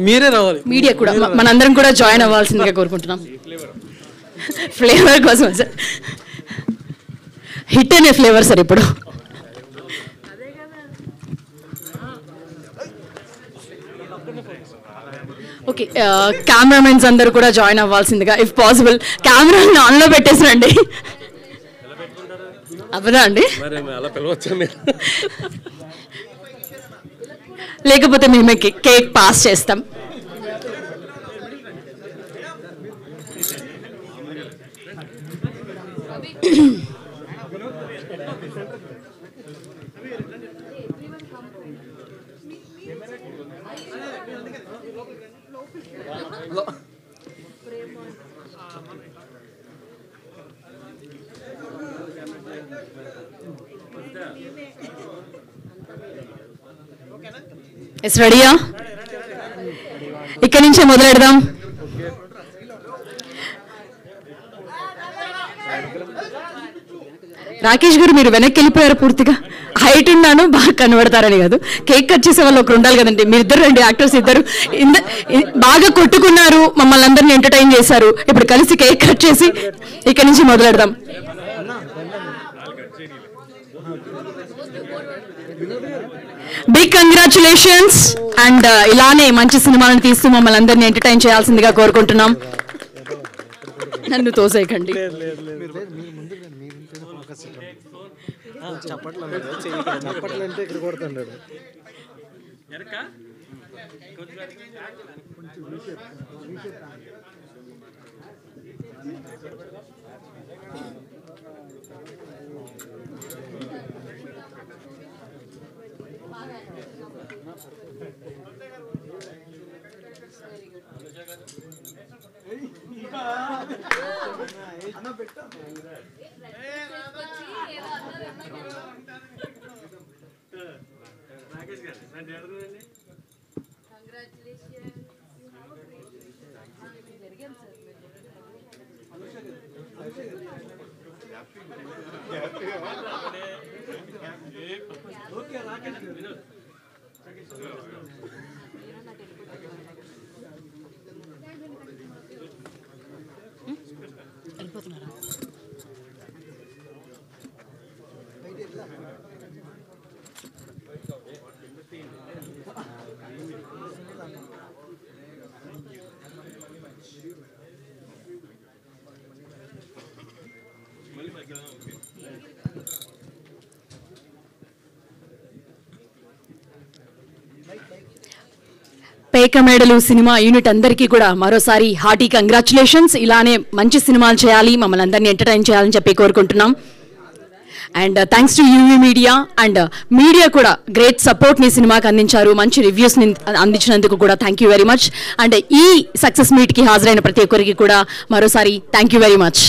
మీరే రావాలి. మీడియా కూడా మనందరం కూడా జాయిన్ అవ్వాల్సిందిగా కోరుకుంటున్నాం. ఫ్లేవర్ కోసం సార్, హిట్ అనే ఫ్లేవర్ సార్ ఇప్పుడు. ఓకే, కెమెరామెన్స్ అందరూ కూడా జాయిన్ అవ్వాల్సిందిగా ఇఫ్ పాసిబుల్. కెమెరాని ఆన్లో పెట్టేసిరండి. అవ్వదా అండి? లేకపోతే మేమే కేక్ పాస్ చేస్తాం. ఎస్, రెడీయా? ఇక్కడి నుంచే మొదలెడదాం. రాకేష్ గారు, మీరు వెనక్కి వెళ్ళిపోయారు పూర్తిగా. హైట్ ఉన్నాను, బాగా కనబడతారని కాదు, కేక్ కట్ చేసే వాళ్ళు ఒకరు ఉండాలి కదండి. మీరిద్దరు రండి, యాక్టర్స్ ఇద్దరు బాగా కొట్టుకున్నారు, మమ్మల్ని అందరినీ ఎంటర్టైన్ చేశారు. ఇప్పుడు కలిసి కేక్ కట్ చేసి ఇక్కడి నుంచి మొదలెడదాం. Big congratulations. అండ్ ఇలానే మంచి సినిమాలను తీస్తూ మమ్మల్ని అందరినీ ఎంటర్టైన్ చేయాల్సిందిగా కోరుకుంటున్నాం. నన్ను తోసేయకండి. పేక మేడలు సినిమా యూనిట్ అందరికీ కూడా మరోసారి హార్టీ కంగ్రాచులేషన్స్. ఇలానే మంచి సినిమాలు చేయాలి, మమ్మల్ని అందరినీ ఎంటర్టైన్ చేయాలని చెప్పి కోరుకుంటున్నాం. And thanks to UV media. And media కూడా గ్రేట్ సపోర్ట్ని సినిమాకి అందించారు, మంచి రివ్యూస్ని అందించినందుకు కూడా thank you very much. And ఈ సక్సెస్ మీట్కి హాజరైన ప్రతి ఒక్కరికి కూడా మరోసారి థ్యాంక్ యూ వెరీ మచ్.